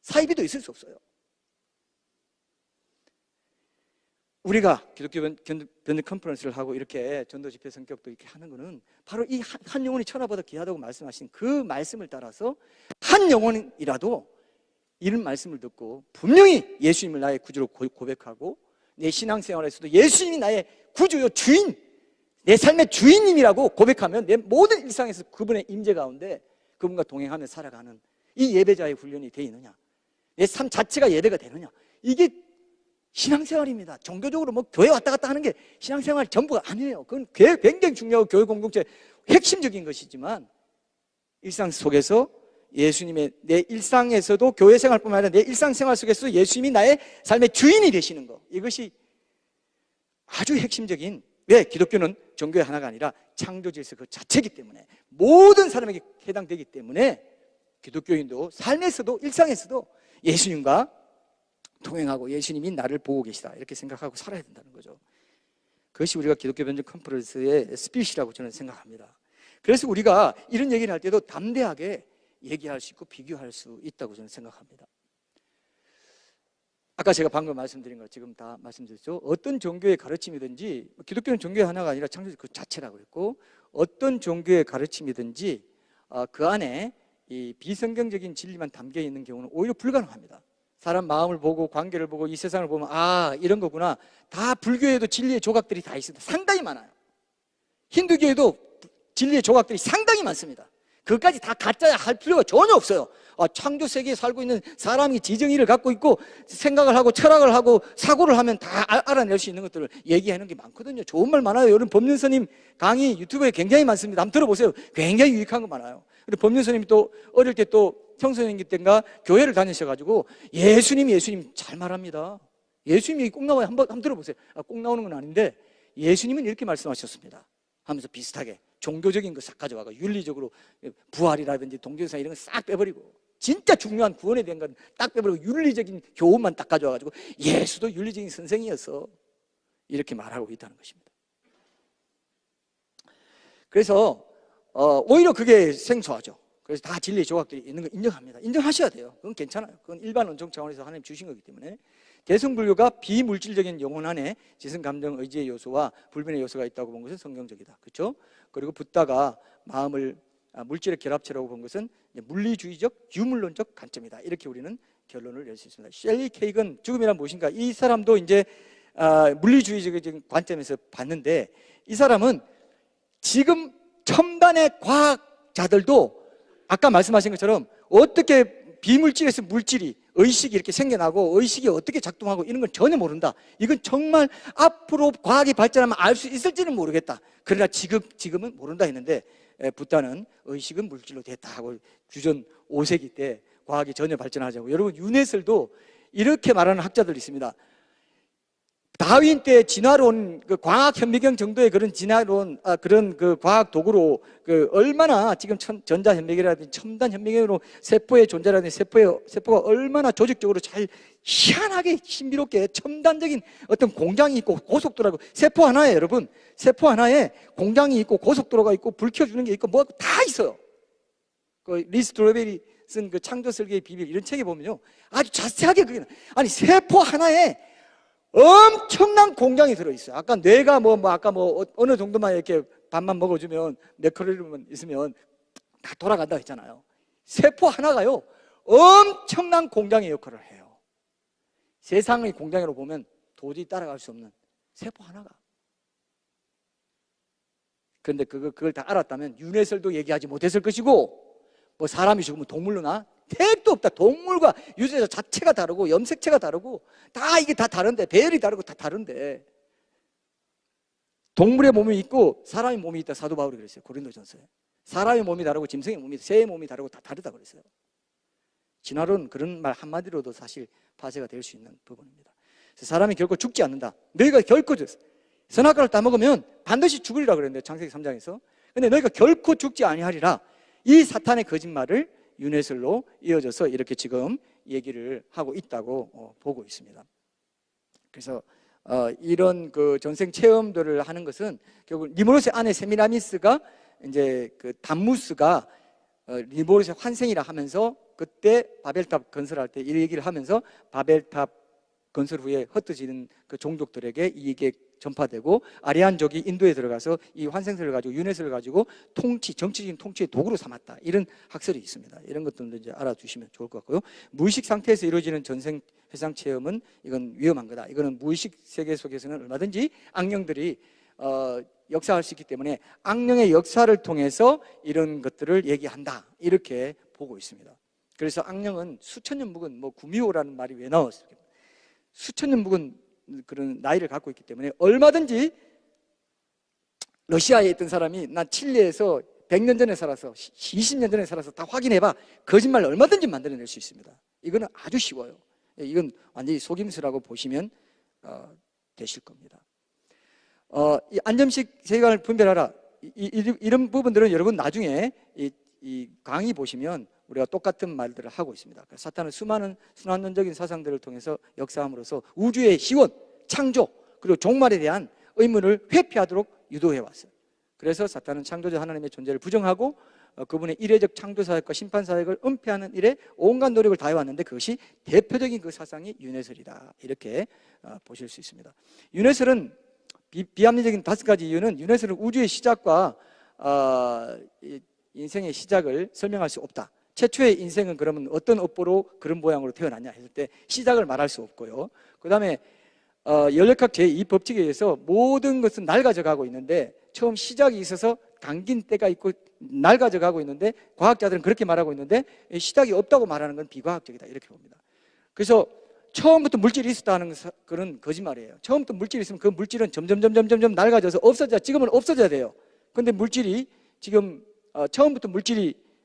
사이비도 있을 수 없어요. 우리가 기독교 변증 컨퍼런스를 하고 이렇게 전도 집회 성격도 이렇게 하는 거는 바로 이 한 영혼이 천하보다 귀하다고 말씀하신 그 말씀을 따라서 한 영혼이라도 이런 말씀을 듣고 분명히 예수님을 나의 구주로 고백하고 내 신앙생활에서도 예수님이 나의 구주요 주인, 내 삶의 주인님이라고 고백하면 내 모든 일상에서 그분의 임재 가운데 그분과 동행하며 살아가는 이 예배자의 훈련이 되어 있느냐, 내 삶 자체가 예배가 되느냐, 이게 신앙생활입니다. 종교적으로 뭐 교회 왔다 갔다 하는 게 신앙생활 전부가 아니에요. 그건 굉장히 중요하고 교회 공동체 핵심적인 것이지만 일상 속에서 예수님의 내 일상에서도 교회 생활뿐만 아니라 내 일상생활 속에서도 예수님이 나의 삶의 주인이 되시는 것, 이것이 아주 핵심적인, 왜? 기독교는 종교의 하나가 아니라 창조 질서 그 자체이기 때문에 모든 사람에게 해당되기 때문에 기독교인도 삶에서도 일상에서도 예수님과 동행하고 예수님이 나를 보고 계시다 이렇게 생각하고 살아야 된다는 거죠. 그것이 우리가 기독교 변증 컨퍼런스의 스피릿이라고 저는 생각합니다. 그래서 우리가 이런 얘기를 할 때도 담대하게 얘기할 수 있고 비교할 수 있다고 저는 생각합니다. 아까 제가 방금 말씀드린 거 지금 다 말씀드렸죠. 어떤 종교의 가르침이든지, 기독교는 종교의 하나가 아니라 창조 그 자체라고 했고, 어떤 종교의 가르침이든지 그 안에 이 비성경적인 진리만 담겨 있는 경우는 오히려 불가능합니다. 사람 마음을 보고 관계를 보고 이 세상을 보면 아, 이런 거구나. 다 불교에도 진리의 조각들이 다 있습니다. 상당히 많아요. 힌두교에도 진리의 조각들이 상당히 많습니다. 그것까지 다 가짜야 할 필요가 전혀 없어요. 창조 세계에 살고 있는 사람이 지정의를 갖고 있고 생각을 하고 철학을 하고 사고를 하면 다 알아낼 수 있는 것들을 얘기하는 게 많거든요. 좋은 말 많아요. 여러분 법륜스님 강의 유튜브에 굉장히 많습니다. 한번 들어보세요. 굉장히 유익한 거 많아요. 근데 법륜스님이 또 어릴 때 또 청소년기 때인가 교회를 다니셔가지고 예수님 잘 말합니다. 예수님이 꼭 나와요. 한번 들어보세요. 꼭 나오는 건 아닌데 예수님은 이렇게 말씀하셨습니다 하면서 비슷하게 종교적인 거 싹 가져와가 윤리적으로 부활이라든지 동정사 이런 거 싹 빼버리고 진짜 중요한 구원에 대한 건 딱 빼버리고 윤리적인 교훈만 딱 가져와가지고 예수도 윤리적인 선생이었어 이렇게 말하고 있다는 것입니다. 그래서 오히려 그게 생소하죠. 그래서 다 진리의 조각들이 있는 거 인정합니다. 인정하셔야 돼요. 그건 괜찮아요. 그건 일반 원종 차원에서 하나님 주신 거기 때문에. 대승불교가 비물질적인 영혼 안에 지성, 감정, 의지의 요소와 불변의 요소가 있다고 본 것은 성경적이다. 그렇죠? 그리고 붓다가 마음을 물질의 결합체라고 본 것은 물리주의적, 유물론적 관점이다. 이렇게 우리는 결론을 낼 수 있습니다. 셸리 케이크는 죽음이란 무엇인가? 이 사람도 이제 물리주의적인 관점에서 봤는데, 이 사람은 지금 첨단의 과학자들도 아까 말씀하신 것처럼 어떻게 비물질에서 물질이, 의식이 이렇게 생겨나고 의식이 어떻게 작동하고 이런 건 전혀 모른다. 이건 정말 앞으로 과학이 발전하면 알 수 있을지는 모르겠다. 그러나 지금은 모른다 했는데, 붓다는 의식은 물질로 됐다 하고 주전 5세기 때 과학이 전혀 발전하지 않고, 여러분 유네슬도 이렇게 말하는 학자들이 있습니다. 다윈 때 진화론, 그 광학 현미경 정도의 그런 진화론, 그런 그 과학 도구로 얼마나 지금 전자 현미경이라든지 첨단 현미경으로 세포의 존재라든지 세포가 얼마나 조직적으로 잘 희한하게 신비롭게 첨단적인 어떤 공장이 있고 고속도로가 있고, 세포 하나에 여러분, 세포 하나에 공장이 있고 고속도로가 있고 불 켜주는 게 있고 뭐 다 있어요. 그 리스 드로베리 쓴 그 창조 설계의 비밀 이런 책에 보면요, 아주 자세하게 그게, 아니 세포 하나에 엄청난 공장이 들어있어요. 아까 뇌가 어느 정도만 이렇게 밥만 먹어주면, 뇌컬리만 있으면 다 돌아간다 했잖아요. 세포 하나가요, 엄청난 공장의 역할을 해요. 세상의 공장으로 보면 도저히 따라갈 수 없는 세포 하나가. 그런데 그걸 다 알았다면 유네슬도 얘기하지 못했을 것이고, 뭐 사람이 죽으면 동물로나 택도 없다. 동물과 유전자 자체가 다르고 염색체가 다르고 다 이게 다 다른데, 배열이 다르고 다 다른데, 동물의 몸이 있고 사람의 몸이 있다. 사도 바울이 그랬어요. 고린도전서에. 사람의 몸이 다르고 짐승의 몸이, 새의 몸이 다르고 다 다르다 그랬어요. 진화론 그런 말 한마디로도 사실 파쇄가 될 수 있는 부분입니다. 그래서 사람이 결코 죽지 않는다. 너희가 결코 선악과를 따먹으면 반드시 죽으리라 그랬는데, 창세기 3장에서. 근데 너희가 결코 죽지 아니하리라. 이 사탄의 거짓말을 유네슬로 이어져서 이렇게 지금 얘기를 하고 있다고 보고 있습니다. 그래서 이런 그 전생 체험들을 하는 것은 결국 리모르스의 아내 세미라미스가 이제 그 담무스가 리모르스의 환생이라 하면서, 그때 바벨탑 건설할 때 이 얘기를 하면서 바벨탑 건설 후에 흩어지는 그 종족들에게 이게 전파되고, 아리안족이 인도에 들어가서 이 환생설을 가지고, 유네스를 가지고 정치적인 통치의 도구로 삼았다. 이런 학설이 있습니다. 이런 것들도 이제 알아두시면 좋을 것 같고요. 무의식 상태에서 이루어지는 전생 회상 체험은 이건 위험한 거다. 이거는 무의식 세계 속에서는 얼마든지 악령들이 역사할 수 있기 때문에 악령의 역사를 통해서 이런 것들을 얘기한다. 이렇게 보고 있습니다. 그래서 악령은 수천 년 묵은, 구미호라는 말이 왜 나왔을까요? 수천 년 묵은 그런 나이를 갖고 있기 때문에 얼마든지, 러시아에 있던 사람이 나 칠레에서 100년 전에 살아서 20년 전에 살아서 다 확인해봐, 거짓말 얼마든지 만들어낼 수 있습니다. 이거는 아주 쉬워요. 이건 완전히 속임수라고 보시면 되실 겁니다. 이 안점식 세계관을 분별하라, 이런 부분들은 여러분 나중에 이 강의 보시면 우리가 똑같은 말들을 하고 있습니다. 사탄은 수많은 순환론적인 사상들을 통해서 역사함으로써 우주의 시원, 창조, 그리고 종말에 대한 의문을 회피하도록 유도해 왔어요. 그래서 사탄은 창조자 하나님의 존재를 부정하고 그분의 이례적 창조 사역과 심판 사역을 은폐하는 일에 온갖 노력을 다해 왔는데, 그것이 대표적인 그 사상이 유네슬이다. 이렇게 보실 수 있습니다. 유네슬은 비합리적인 5가지 이유는, 유네슬은 우주의 시작과 인생의 시작을 설명할 수 없다. 최초의 인생은 그러면 어떤 업보로 그런 모양으로 태어났냐 했을 때 시작을 말할 수 없고요. 그 다음에 연력학 제2법칙에 의해서 모든 것은 낡아져 가고 있는데, 처음 시작이 있어서 당긴 때가 있고 낡아져 가고 있는데, 과학자들은 그렇게 말하고 있는데 시작이 없다고 말하는 건 비과학적이다. 이렇게 봅니다. 그래서 처음부터 물질이 있었다는 그런 거짓말이에요. 처음부터 물질이 있으면 그 물질은 점점 낡아져서 지금은 없어져야 돼요. 근데 물질이 지금 처음부터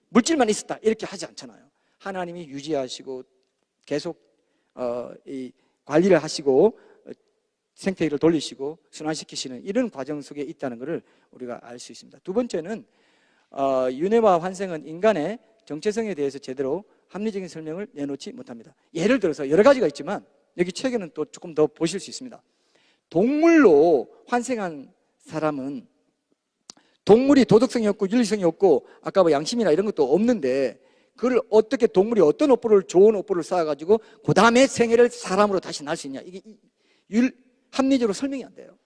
물질만 있었다 이렇게 하지 않잖아요. 하나님이 유지하시고 계속 이 관리를 하시고 생태계를 돌리시고 순환시키시는 이런 과정 속에 있다는 것을 우리가 알 수 있습니다. 두 번째는 윤회와 환생은 인간의 정체성에 대해서 제대로 합리적인 설명을 내놓지 못합니다. 예를 들어서 여러 가지가 있지만 여기 책에는 또 조금 더 보실 수 있습니다. 동물로 환생한 사람은 동물이 도덕성이 없고 윤리성이 없고 아까 뭐 양심이나 이런 것도 없는데 그걸 어떻게 동물이 어떤 업보를 좋은 업보를 쌓아가지고 그 다음에 생애를 사람으로 다시 날 수 있냐, 이게 합리적으로 설명이 안 돼요.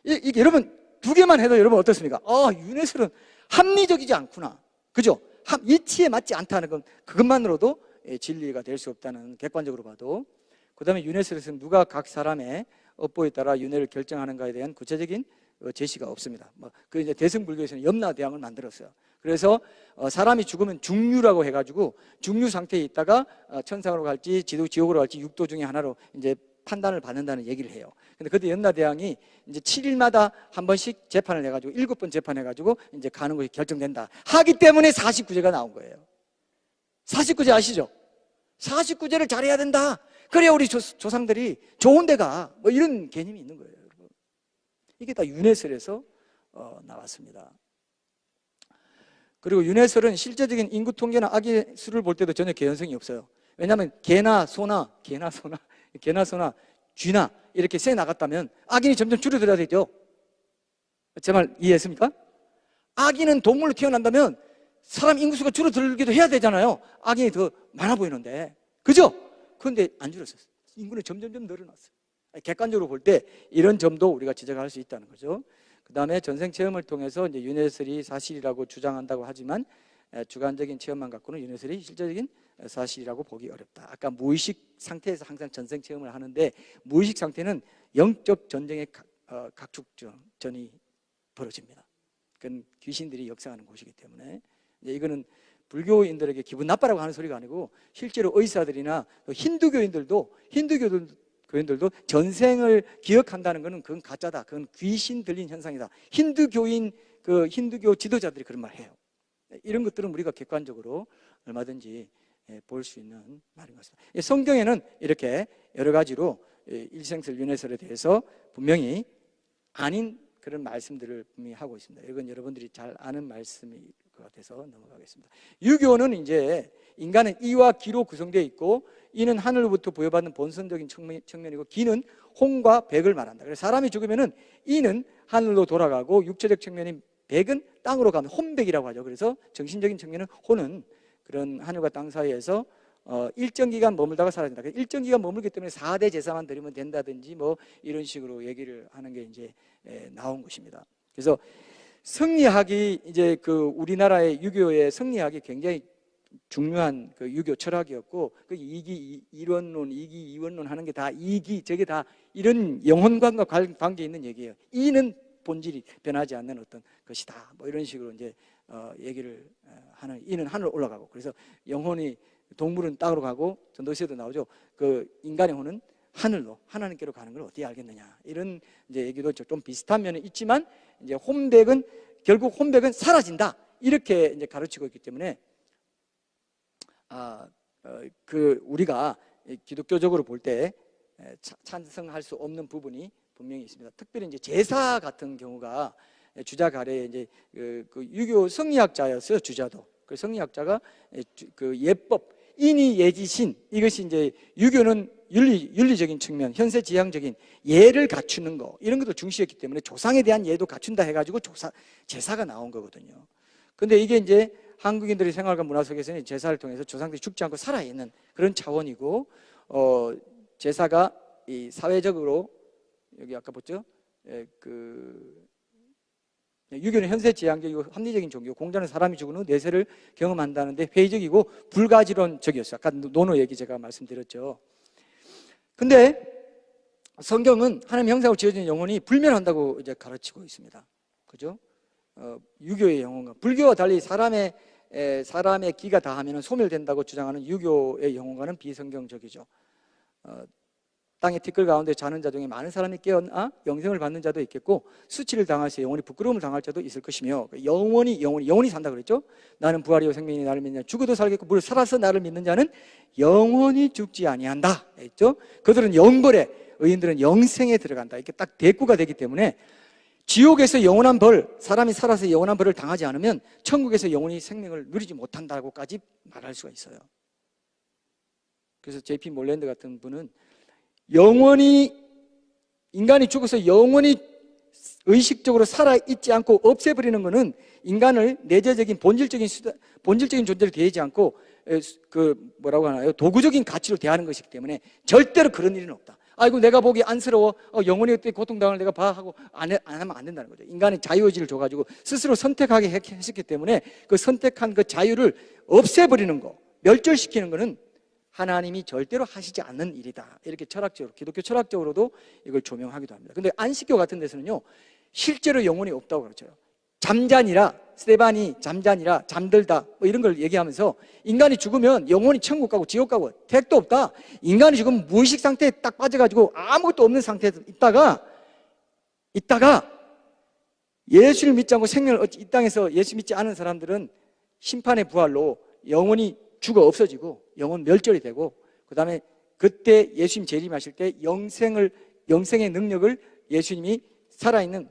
이게 여러분 두 개만 해도 여러분 어떻습니까? 윤회설은 합리적이지 않구나, 그죠? 이치에 맞지 않다는 건 그것만으로도 진리가 될 수 없다는, 객관적으로 봐도. 그 다음에 윤회설에서는 누가 각 사람의 업보에 따라 윤회를 결정하는가에 대한 구체적인 제시가 없습니다. 그 이제 대승불교에서는 염라대왕을 만들었어요. 그래서 사람이 죽으면 중류라고 해가지고 중류 상태에 있다가 천상으로 갈지 지옥으로 갈지 육도 중에 하나로 이제 판단을 받는다는 얘기를 해요. 근데 그때 염라대왕이 이제 7일마다 한 번씩 재판을 해가지고 7번 재판해가지고 이제 가는 것이 결정된다 하기 때문에 49제가 나온 거예요. 49제 아시죠? 49제를 잘해야 된다. 그래야 우리 조상들이 좋은 데가, 뭐 이런 개념이 있는 거예요, 여러분. 이게 다 윤회설에서 나왔습니다. 그리고 윤회설은 실제적인 인구 통계나 아기 수를 볼 때도 전혀 개연성이 없어요. 왜냐하면 개나 소나 쥐나 이렇게 새 나갔다면 악인이 점점 줄어들어야 되죠. 제 말 이해했습니까? 악인은 동물로 태어난다면 사람 인구수가 줄어들기도 해야 되잖아요. 악인이 더 많아 보이는데, 그죠? 그런데 안 줄었어요. 인구는 점점점 늘어났어요. 객관적으로 볼 때 이런 점도 우리가 지적할 수 있다는 거죠. 그 다음에 전생 체험을 통해서 이제 윤회설이 사실이라고 주장한다고 하지만 주관적인 체험만 갖고는 윤회설이 실제적인 사실이라고 보기 어렵다. 아까 무의식 상태에서 항상 전생 체험을 하는데 무의식 상태는 영적 전쟁의 각축전이 벌어집니다. 그건 귀신들이 역사하는 곳이기 때문에 이제 이거는 불교인들에게 기분 나빠라고 하는 소리가 아니고 실제로 의사들이나 힌두교인들도 전생을 기억한다는 것은 그건 가짜다. 그건 귀신 들린 현상이다. 힌두교 지도자들이 그런 말 해요. 이런 것들은 우리가 객관적으로 얼마든지 볼 수 있는 말인 것입니다. 성경에는 이렇게 여러 가지로 일생설 윤회설에 대해서 분명히 아닌 그런 말씀들을 분명히 하고 있습니다. 이건 여러분들이 잘 아는 말씀일 것 같아서 넘어가겠습니다. 유교는 이제 인간은 이와 기로 구성되어 있고 이는 하늘로부터 부여받는 본성적인 측면이고 기는 홍과 백을 말한다. 그래서 사람이 죽으면은 이는 하늘로 돌아가고 육체적 측면인 백은 땅으로 가면 혼백이라고 하죠. 그래서 정신적인 측면은 혼은 그런 하늘과 땅 사이에서 일정 기간 머물다가 사라진다. 일정 기간 머물기 때문에 4대 제사만 드리면 된다든지 뭐 이런 식으로 얘기를 하는 게 이제 나온 것입니다. 그래서 성리학이 이제 그 우리나라의 유교의 성리학이 굉장히 중요한 그 유교 철학이었고 그 이기 이원론, 이기 이원론 하는 게 다 이기 저게 다 이런 영혼관과 관계 있는 얘기예요. 이는 본질이 변하지 않는 어떤 것이다. 뭐 이런 식으로 이제 얘기를 하는, 이는 하늘로 올라가고, 그래서 영혼이, 동물은 땅으로 가고, 전도서에도 나오죠. 그 인간의 혼은 하늘로, 하나님께로 가는 걸 어떻게 알겠느냐. 이런 이제 얘기도 좀 비슷한 면이 있지만, 이제 결국 혼백은 사라진다. 이렇게 이제 가르치고 있기 때문에, 우리가 기독교적으로 볼 때 찬성할 수 없는 부분이 분명히 있습니다. 특별히 이제 제사 같은 경우가 주자 가래에 이제 그 유교 성리학자였어요. 주자도. 그 성리학자가 그 예법, 인이 예지신, 이것이 이제 유교는 윤리적인 측면, 현세지향적인 예를 갖추는 거, 이런 것도 중시했기 때문에 조상에 대한 예도 갖춘다 해가지고 제사가 나온 거거든요. 근데 이게 이제 한국인들의 생활과 문화 속에서는 제사를 통해서 조상들이 죽지 않고 살아있는 그런 차원이고, 제사가 이 사회적으로, 여기 아까 봤죠? 유교는 현세지향적이고 합리적인 종교, 공자는 사람이 죽은 후 내세를 경험한다는데 회의적이고 불가지론적이었어요. 아까 노노 얘기 제가 말씀드렸죠. 근데 성경은 하나님 형상으로 지어진 영혼이 불멸한다고 이제 가르치고 있습니다. 그죠? 유교의 영혼과 불교와 달리 사람의 기가 다하면 소멸된다고 주장하는 유교의 영혼과는 비성경적이죠. 땅의 티끌 가운데 자는 자 중에 많은 사람이 깨어나 영생을 받는 자도 있겠고 수치를 당해서 영원히 부끄러움을 당할 자도 있을 것이며, 영원히 산다 그랬죠. 나는 부활이요 생명이 나를 믿는 자 죽어도 살겠고 무릇 살아서 나를 믿는 자는 영원히 죽지 아니한다 했죠. 그들은 영벌에, 의인들은 영생에 들어간다. 이렇게 딱 대꾸가 되기 때문에 지옥에서 영원한 벌, 사람이 살아서 영원한 벌을 당하지 않으면 천국에서 영원히 생명을 누리지 못한다고까지 말할 수가 있어요. 그래서 JP 몰랜드 같은 분은 인간이 죽어서 영원히 의식적으로 살아있지 않고 없애버리는 것은 인간을 내재적인 본질적인 존재로 대하지 않고 뭐라고 하나요? 도구적인 가치로 대하는 것이기 때문에 절대로 그런 일은 없다. 아이고 내가 보기 안쓰러워, 영혼이 어떻게 고통당을 내가 봐 하고 안 하면 안 된다는 거죠. 인간의 자유의지를 줘가지고 스스로 선택하게 했기 때문에 그 선택한 그 자유를 없애버리는 거, 멸절시키는 거는 하나님이 절대로 하시지 않는 일이다. 이렇게 철학적으로, 기독교 철학적으로도 이걸 조명하기도 합니다. 근데 안식교 같은 데서는요, 실제로 영혼이 없다고 그러죠. 잠자니라, 스테반이 잠자니라, 잠들다, 뭐 이런 걸 얘기하면서 인간이 죽으면 영혼이 천국 가고 지옥 가고 택도 없다. 인간이 죽으면 무의식 상태에 딱 빠져가지고 아무것도 없는 상태에서 있다가 예수를 믿지 않고 생명을 이 땅에서 예수 믿지 않은 사람들은 심판의 부활로 영혼이 죽어 없어지고 영혼 멸절이 되고, 그 다음에 그때 예수님 재림하실 때 영생의 능력을 예수님이 살아있는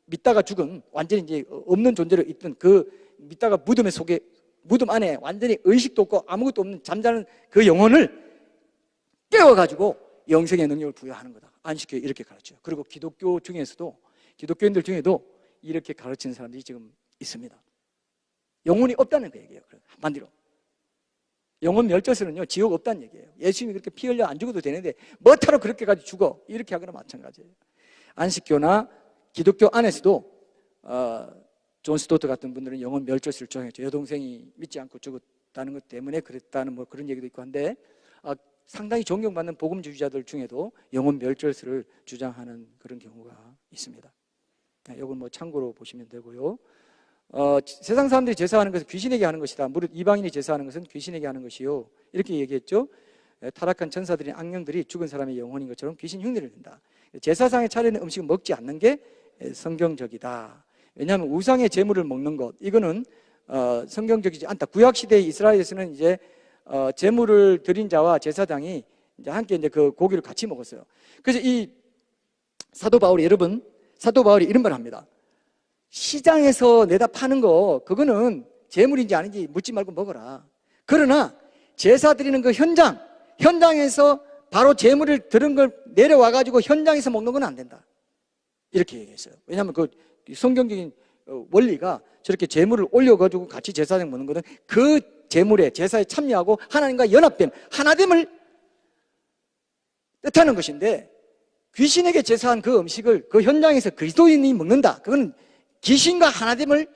믿다가 죽은, 완전히 이제 없는 존재로 있던 그 믿다가 무덤 안에 완전히 의식도 없고 아무것도 없는 잠자는 그 영혼을 깨워가지고 영생의 능력을 부여하는 거다. 안식교에 이렇게 가르쳐요. 그리고 기독교인들 중에도 이렇게 가르치는 사람들이 지금 있습니다. 영혼이 없다는 그 얘기예요. 한마디로 영혼 멸절서는요, 지옥 없다는 얘기예요. 예수님이 그렇게 피 흘려 안 죽어도 되는데 뭐하러 그렇게까지 죽어? 이렇게 하거나 마찬가지예요. 안식교나 기독교 안에서도 존 스토트 같은 분들은 영혼 멸절설을 주장했죠. 여동생이 믿지 않고 죽었다는 것 때문에 그랬다는 뭐 그런 얘기도 있고 한데, 상당히 존경받는 복음주의자들 중에도 영혼 멸절설을 주장하는 그런 경우가 있습니다. 이건 뭐 참고로 보시면 되고요. 세상 사람들이 제사하는 것은 귀신에게 하는 것이다. 무릇 이방인이 제사하는 것은 귀신에게 하는 것이요, 이렇게 얘기했죠. 타락한 천사들인 악령들이 죽은 사람의 영혼인 것처럼 귀신 흉내를 낸다. 제사상에 차리는 음식을 먹지 않는 게 성경적이다. 왜냐하면 우상의 제물을 먹는 것, 이거는 성경적이지 않다. 구약시대의 이스라엘에서는 이제 제물을 드린 자와 제사장이 이제 함께 이제 그 고기를 같이 먹었어요. 그래서 이 사도 바울이 이런 말을 합니다. 시장에서 내다 파는 거, 그거는 제물인지 아닌지 묻지 말고 먹어라. 그러나 제사 드리는 그 현장에서 바로 제물을 들은 걸 내려와가지고 현장에서 먹는 건 안 된다. 이렇게 얘기했어요. 왜냐하면 그 성경적인 원리가 저렇게 제물을 올려가지고 같이 제사장 먹는 것은 그 제물에, 제사에 참여하고 하나님과 연합됨, 하나됨을 뜻하는 것인데, 귀신에게 제사한 그 음식을 그 현장에서 그리스도인이 먹는다. 그건 귀신과 하나됨을,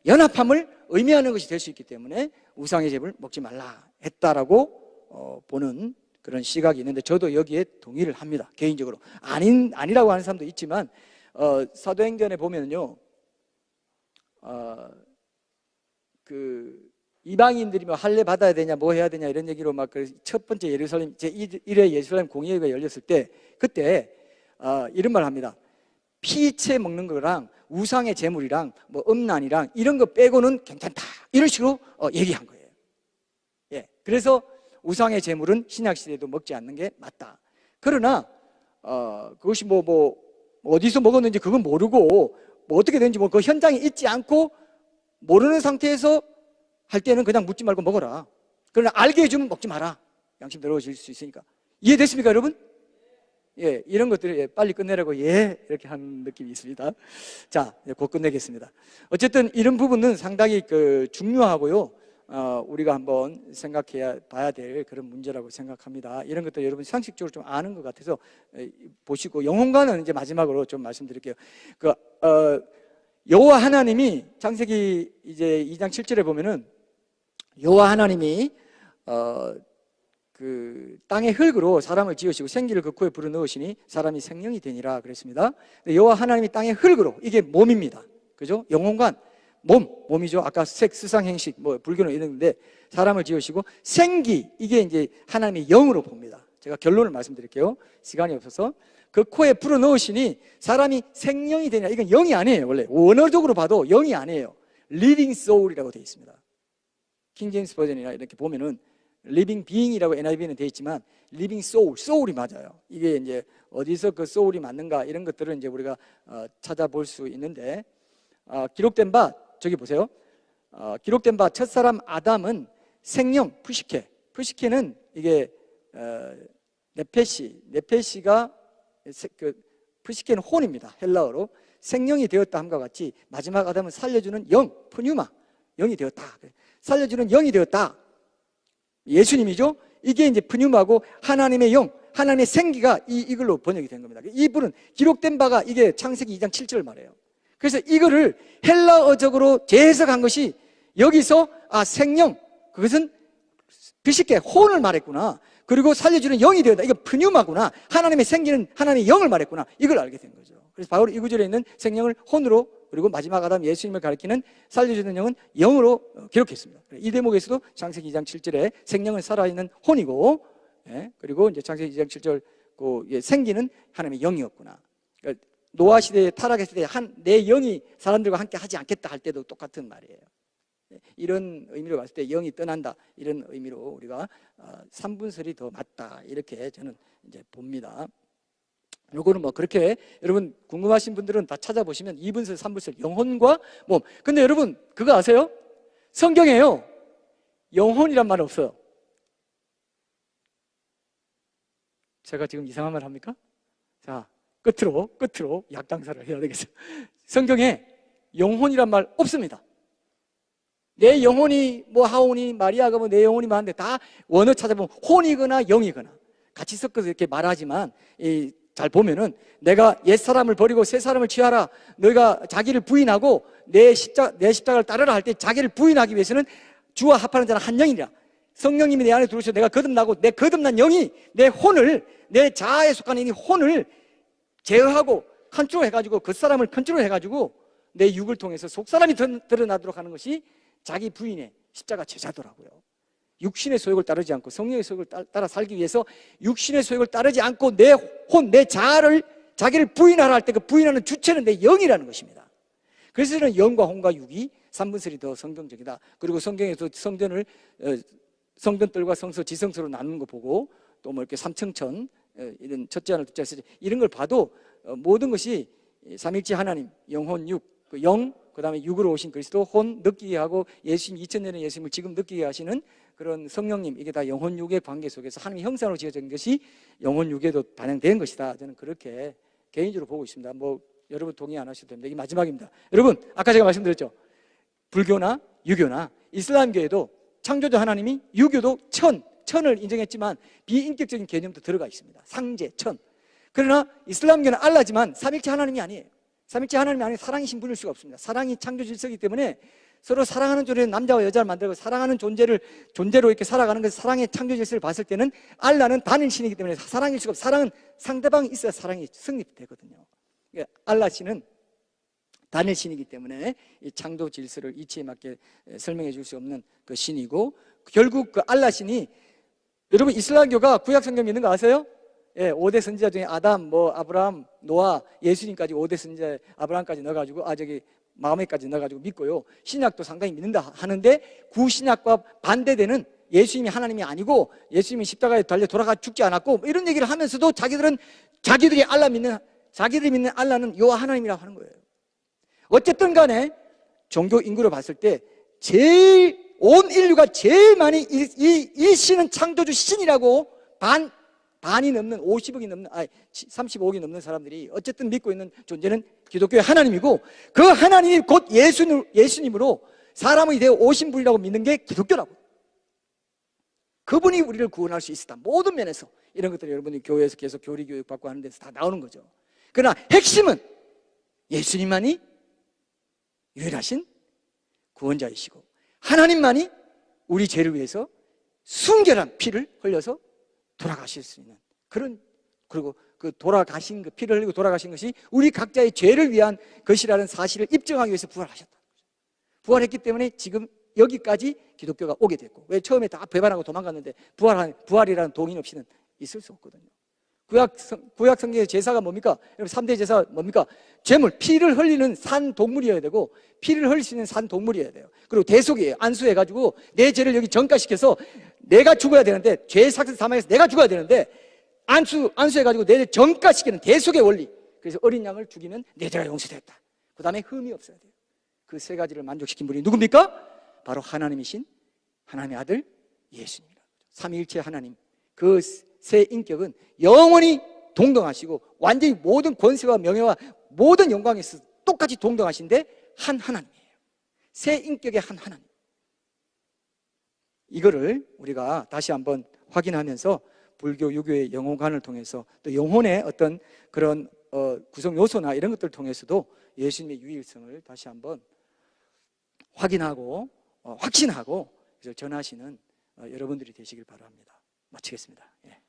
연합함을 의미하는 것이 될 수 있기 때문에 우상의 제물을 먹지 말라 했다라고 보는 그런 시각이 있는데, 저도 여기에 동의를 합니다. 개인적으로. 아니라고 하는 사람도 있지만, 사도행전에 보면요, 이방인들이 뭐 할례 받아야 되냐, 뭐 해야 되냐 이런 얘기로 막 첫 번째 예루살렘 제1회 예루살렘 공예회가 열렸을 때, 그때 이런 말 합니다. 피채 먹는 거랑 우상의 제물이랑 뭐 음란이랑 이런 거 빼고는 괜찮다, 이런 식으로 얘기한 거예요. 예, 그래서 우상의 제물은 신약 시대에도 먹지 않는 게 맞다. 그러나 그것이 뭐 어디서 먹었는지 그건 모르고 뭐 어떻게 되는지 그 현장에 있지 않고 모르는 상태에서 할 때는 그냥 묻지 말고 먹어라. 그러나 알게 해주면 먹지 마라. 양심대로워질 수 있으니까. 이해됐습니까, 여러분? 예, 이런 것들을 빨리 끝내라고 이렇게 하는 느낌이 있습니다. 자, 곧 끝내겠습니다. 어쨌든 이런 부분은 상당히 중요하고요. 우리가 한번 생각해 봐야 될 그런 문제라고 생각합니다. 이런 것들 여러분 상식적으로 좀 아는 것 같아서 보시고, 영혼과는 이제 마지막으로 좀 말씀드릴게요. 여호와 하나님이 창세기 이제 2장 7절에 보면은 여호와 하나님이 땅의 흙으로 사람을 지으시고 생기를 그 코에 불어넣으시니 사람이 생명이 되니라 그랬습니다. 여호와 하나님이 땅의 흙으로, 이게 몸입니다. 그죠? 영혼관 몸이죠. 아까 색, 스상, 행식, 뭐 불교는 이랬는데 사람을 지으시고 생기, 이게 이제 하나님의 영으로 봅니다. 제가 결론을 말씀드릴게요. 시간이 없어서. 그 코에 불어넣으시니 사람이 생명이 되냐, 이건 영이 아니에요. 원래 원어적으로 봐도 영이 아니에요. living soul이라고 되어 있습니다. 킹제임스 버전이나 이렇게 보면은 living being이라고 NIV는 되어 있지만 living soul이 맞아요. 이게 이제 어디서 그 soul이 맞는가, 이런 것들을 이제 우리가 찾아볼 수 있는데, 기록된 바, 저기 보세요. 기록된 바 첫사람 아담은 생명, 푸시케는 이게 네페시가 프시케는 혼입니다. 헬라어로 생명이 되었다 함과 같이 마지막 아담은 살려주는 영, 푸뉴마, 영이 되었다. 살려주는 영이 되었다. 예수님이죠. 이게 이제 푸뉴마고 하나님의 영, 하나님의 생기가 이걸로 번역이 된 겁니다. 이 부분 기록된 바가 이게 창세기 2장 7절을 말해요. 그래서 이거를 헬라어적으로 재해석한 것이 여기서 생명, 그것은 비쉽게 혼을 말했구나. 그리고 살려주는 영이 되었다. 이거 푸뉴마구나. 하나님의 생기는 하나님의 영을 말했구나. 이걸 알게 된 거죠. 그래서 바울이 이 구절에 있는 생명을 혼으로, 그리고 마지막 아담 예수님을 가리키는 살려주는 영은 영으로 기록했습니다. 이 대목에서도 창세기 2장 7절에 생명은 살아있는 혼이고, 그리고 이제 창세기 2장 7절 생기는 하나님의 영이었구나. 그러니까 노아 시대에 타락했을 때 내 영이 사람들과 함께 하지 않겠다 할 때도 똑같은 말이에요. 이런 의미로 봤을 때 영이 떠난다, 이런 의미로 우리가 3분설이 더 맞다, 이렇게 저는 이제 봅니다. 요거는 뭐 그렇게 여러분 궁금하신 분들은 다 찾아보시면 2분설, 3분설, 영혼과 몸. 근데 여러분 그거 아세요? 성경에요 영혼이란 말 없어요. 제가 지금 이상한 말 합니까? 자, 끝으로 약당사를 해야 되겠어요. 성경에 영혼이란 말 없습니다. 내 영혼이 뭐 하오니 마리아가 뭐 내 영혼이 많은데 다 원어 찾아보면 혼이거나 영이거나 같이 섞어서 이렇게 말하지만 잘 보면은 내가 옛사람을 버리고 새사람을 취하라, 너희가 자기를 부인하고 내 십자가를 따르라 할 때 자기를 부인하기 위해서는 주와 합하는 자는 한 영이라. 성령님이 내 안에 들어오셔서 내가 거듭나고 내 거듭난 영이 내 혼을, 내 자아에 속한 이 혼을 제어하고 컨트롤해가지고 그 사람을 컨트롤해가지고 내 육을 통해서 속사람이 드러나도록 하는 것이 자기 부인의 십자가 제자더라고요. 육신의 소욕을 따르지 않고 성령의 소욕을 따라 살기 위해서 육신의 소욕을 따르지 않고 내 혼, 내 자아를, 자기를 부인하라 할 때 그 부인하는 주체는 내 영이라는 것입니다. 그래서 저는 영과 혼과 육이 3분설이 더 성경적이다. 그리고 성경에서 성전들과 성소, 지성소로 나누는 거 보고 또 뭐 이렇게 삼층천, 이런 첫째 하늘, 둘째 하늘, 이런 걸 봐도 모든 것이 삼일체 하나님, 영혼, 육, 그 영, 그 다음에 육으로 오신 그리스도, 혼 느끼게 하고 예수님, 2000년의 예수님을 지금 느끼게 하시는 그런 성령님, 이게 다 영혼 육의 관계 속에서 하나님의 형상으로 지어진 것이 영혼 육에도 반영된 것이다. 저는 그렇게 개인적으로 보고 있습니다. 뭐 여러분 동의 안 하셔도 됩니다. 이게 마지막입니다. 여러분 아까 제가 말씀드렸죠. 불교나 유교나 이슬람교에도 창조주 하나님이, 유교도 천을 인정했지만 비인격적인 개념도 들어가 있습니다. 상제, 천. 그러나 이슬람교는 알라지만 삼일체 하나님이 아니에요. 삼일체 하나님이 아니면 사랑이신 분일 수가 없습니다. 사랑이 창조 질서이기 때문에 서로 사랑하는 존재로 남자와 여자를 만들고 사랑하는 존재로 이렇게 살아가는 것을 사랑의 창조 질서를 봤을 때는 알라는 단일신이기 때문에 사랑일 수가 없어요. 사랑은 상대방이 있어야 사랑이 성립되거든요. 그러니까 알라 신은 단일신이기 때문에 이 창조 질서를 이치에 맞게 설명해 줄 수 없는 그 신이고, 결국 그 알라 신이, 여러분 이슬람교가 구약 성경 믿는 거 아세요? 5대 선지자 중에 아담, 아브라함, 노아, 예수님까지 5대 선지자, 아브라함까지 넣어가지고 마음에까지 넣어가지고 믿고요. 신약도 상당히 믿는다 하는데 구신약과 반대되는 예수님이 하나님이 아니고 예수님이 십자가에 달려 돌아가 죽지 않았고 이런 얘기를 하면서도 자기들이 믿는 알라는 여호와 하나님이라고 하는 거예요. 어쨌든 간에 종교 인구로 봤을 때 온 인류가 제일 많이 이 신은 창조주 신이라고 반이 넘는 35억이 넘는 사람들이 어쨌든 믿고 있는 존재는 기독교의 하나님이고, 그 하나님이 곧 예수님으로 사람이 되어 오신 분이라고 믿는 게 기독교라고. 그분이 우리를 구원할 수 있다. 모든 면에서 이런 것들이 여러분이 교회에서 계속 교리 교육 받고 하는 데서 다 나오는 거죠. 그러나 핵심은 예수님만이 유일하신 구원자이시고 하나님만이 우리 죄를 위해서 순결한 피를 흘려서 돌아가실 수 있는 그리고 그 돌아가신 그 피를 흘리고 돌아가신 것이 우리 각자의 죄를 위한 것이라는 사실을 입증하기 위해서 부활하셨다. 부활했기 때문에 지금 여기까지 기독교가 오게 됐고, 왜 처음에 다 배반하고 도망갔는데 부활이라는 동인 없이는 있을 수 없거든요. 구약 성경의 제사가 뭡니까? 3대 제사 뭡니까? 제물, 피를 흘리는 산 동물이어야 되고, 피를 흘릴 수 있는 산 동물이어야 돼요. 그리고 대속이에요. 안수해가지고 내 죄를 여기 전가시켜서 내가 죽어야 되는데, 죄의 삭스 사망해서 내가 죽어야 되는데 안수해가지고 내 죄 전가시키는 대속의 원리. 그래서 어린 양을 죽이면 내 죄가 용서됐다. 그 다음에 흠이 없어야 돼요. 그 세 가지를 만족시킨 분이 누굽니까? 바로 하나님이신 하나님의 아들 예수님이라고. 삼위일체 하나님, 그 세 인격은 영원히 동등하시고 완전히 모든 권세와 명예와 모든 영광에서 똑같이 동등하신데 한 하나님이에요. 새 인격의 한 하나님. 이거를 우리가 다시 한번 확인하면서 불교, 유교의 영혼관을 통해서 또 영혼의 어떤 그런 구성 요소나 이런 것들을 통해서도 예수님의 유일성을 다시 한번 확인하고 확신하고 전하시는 여러분들이 되시길 바랍니다. 마치겠습니다. 예.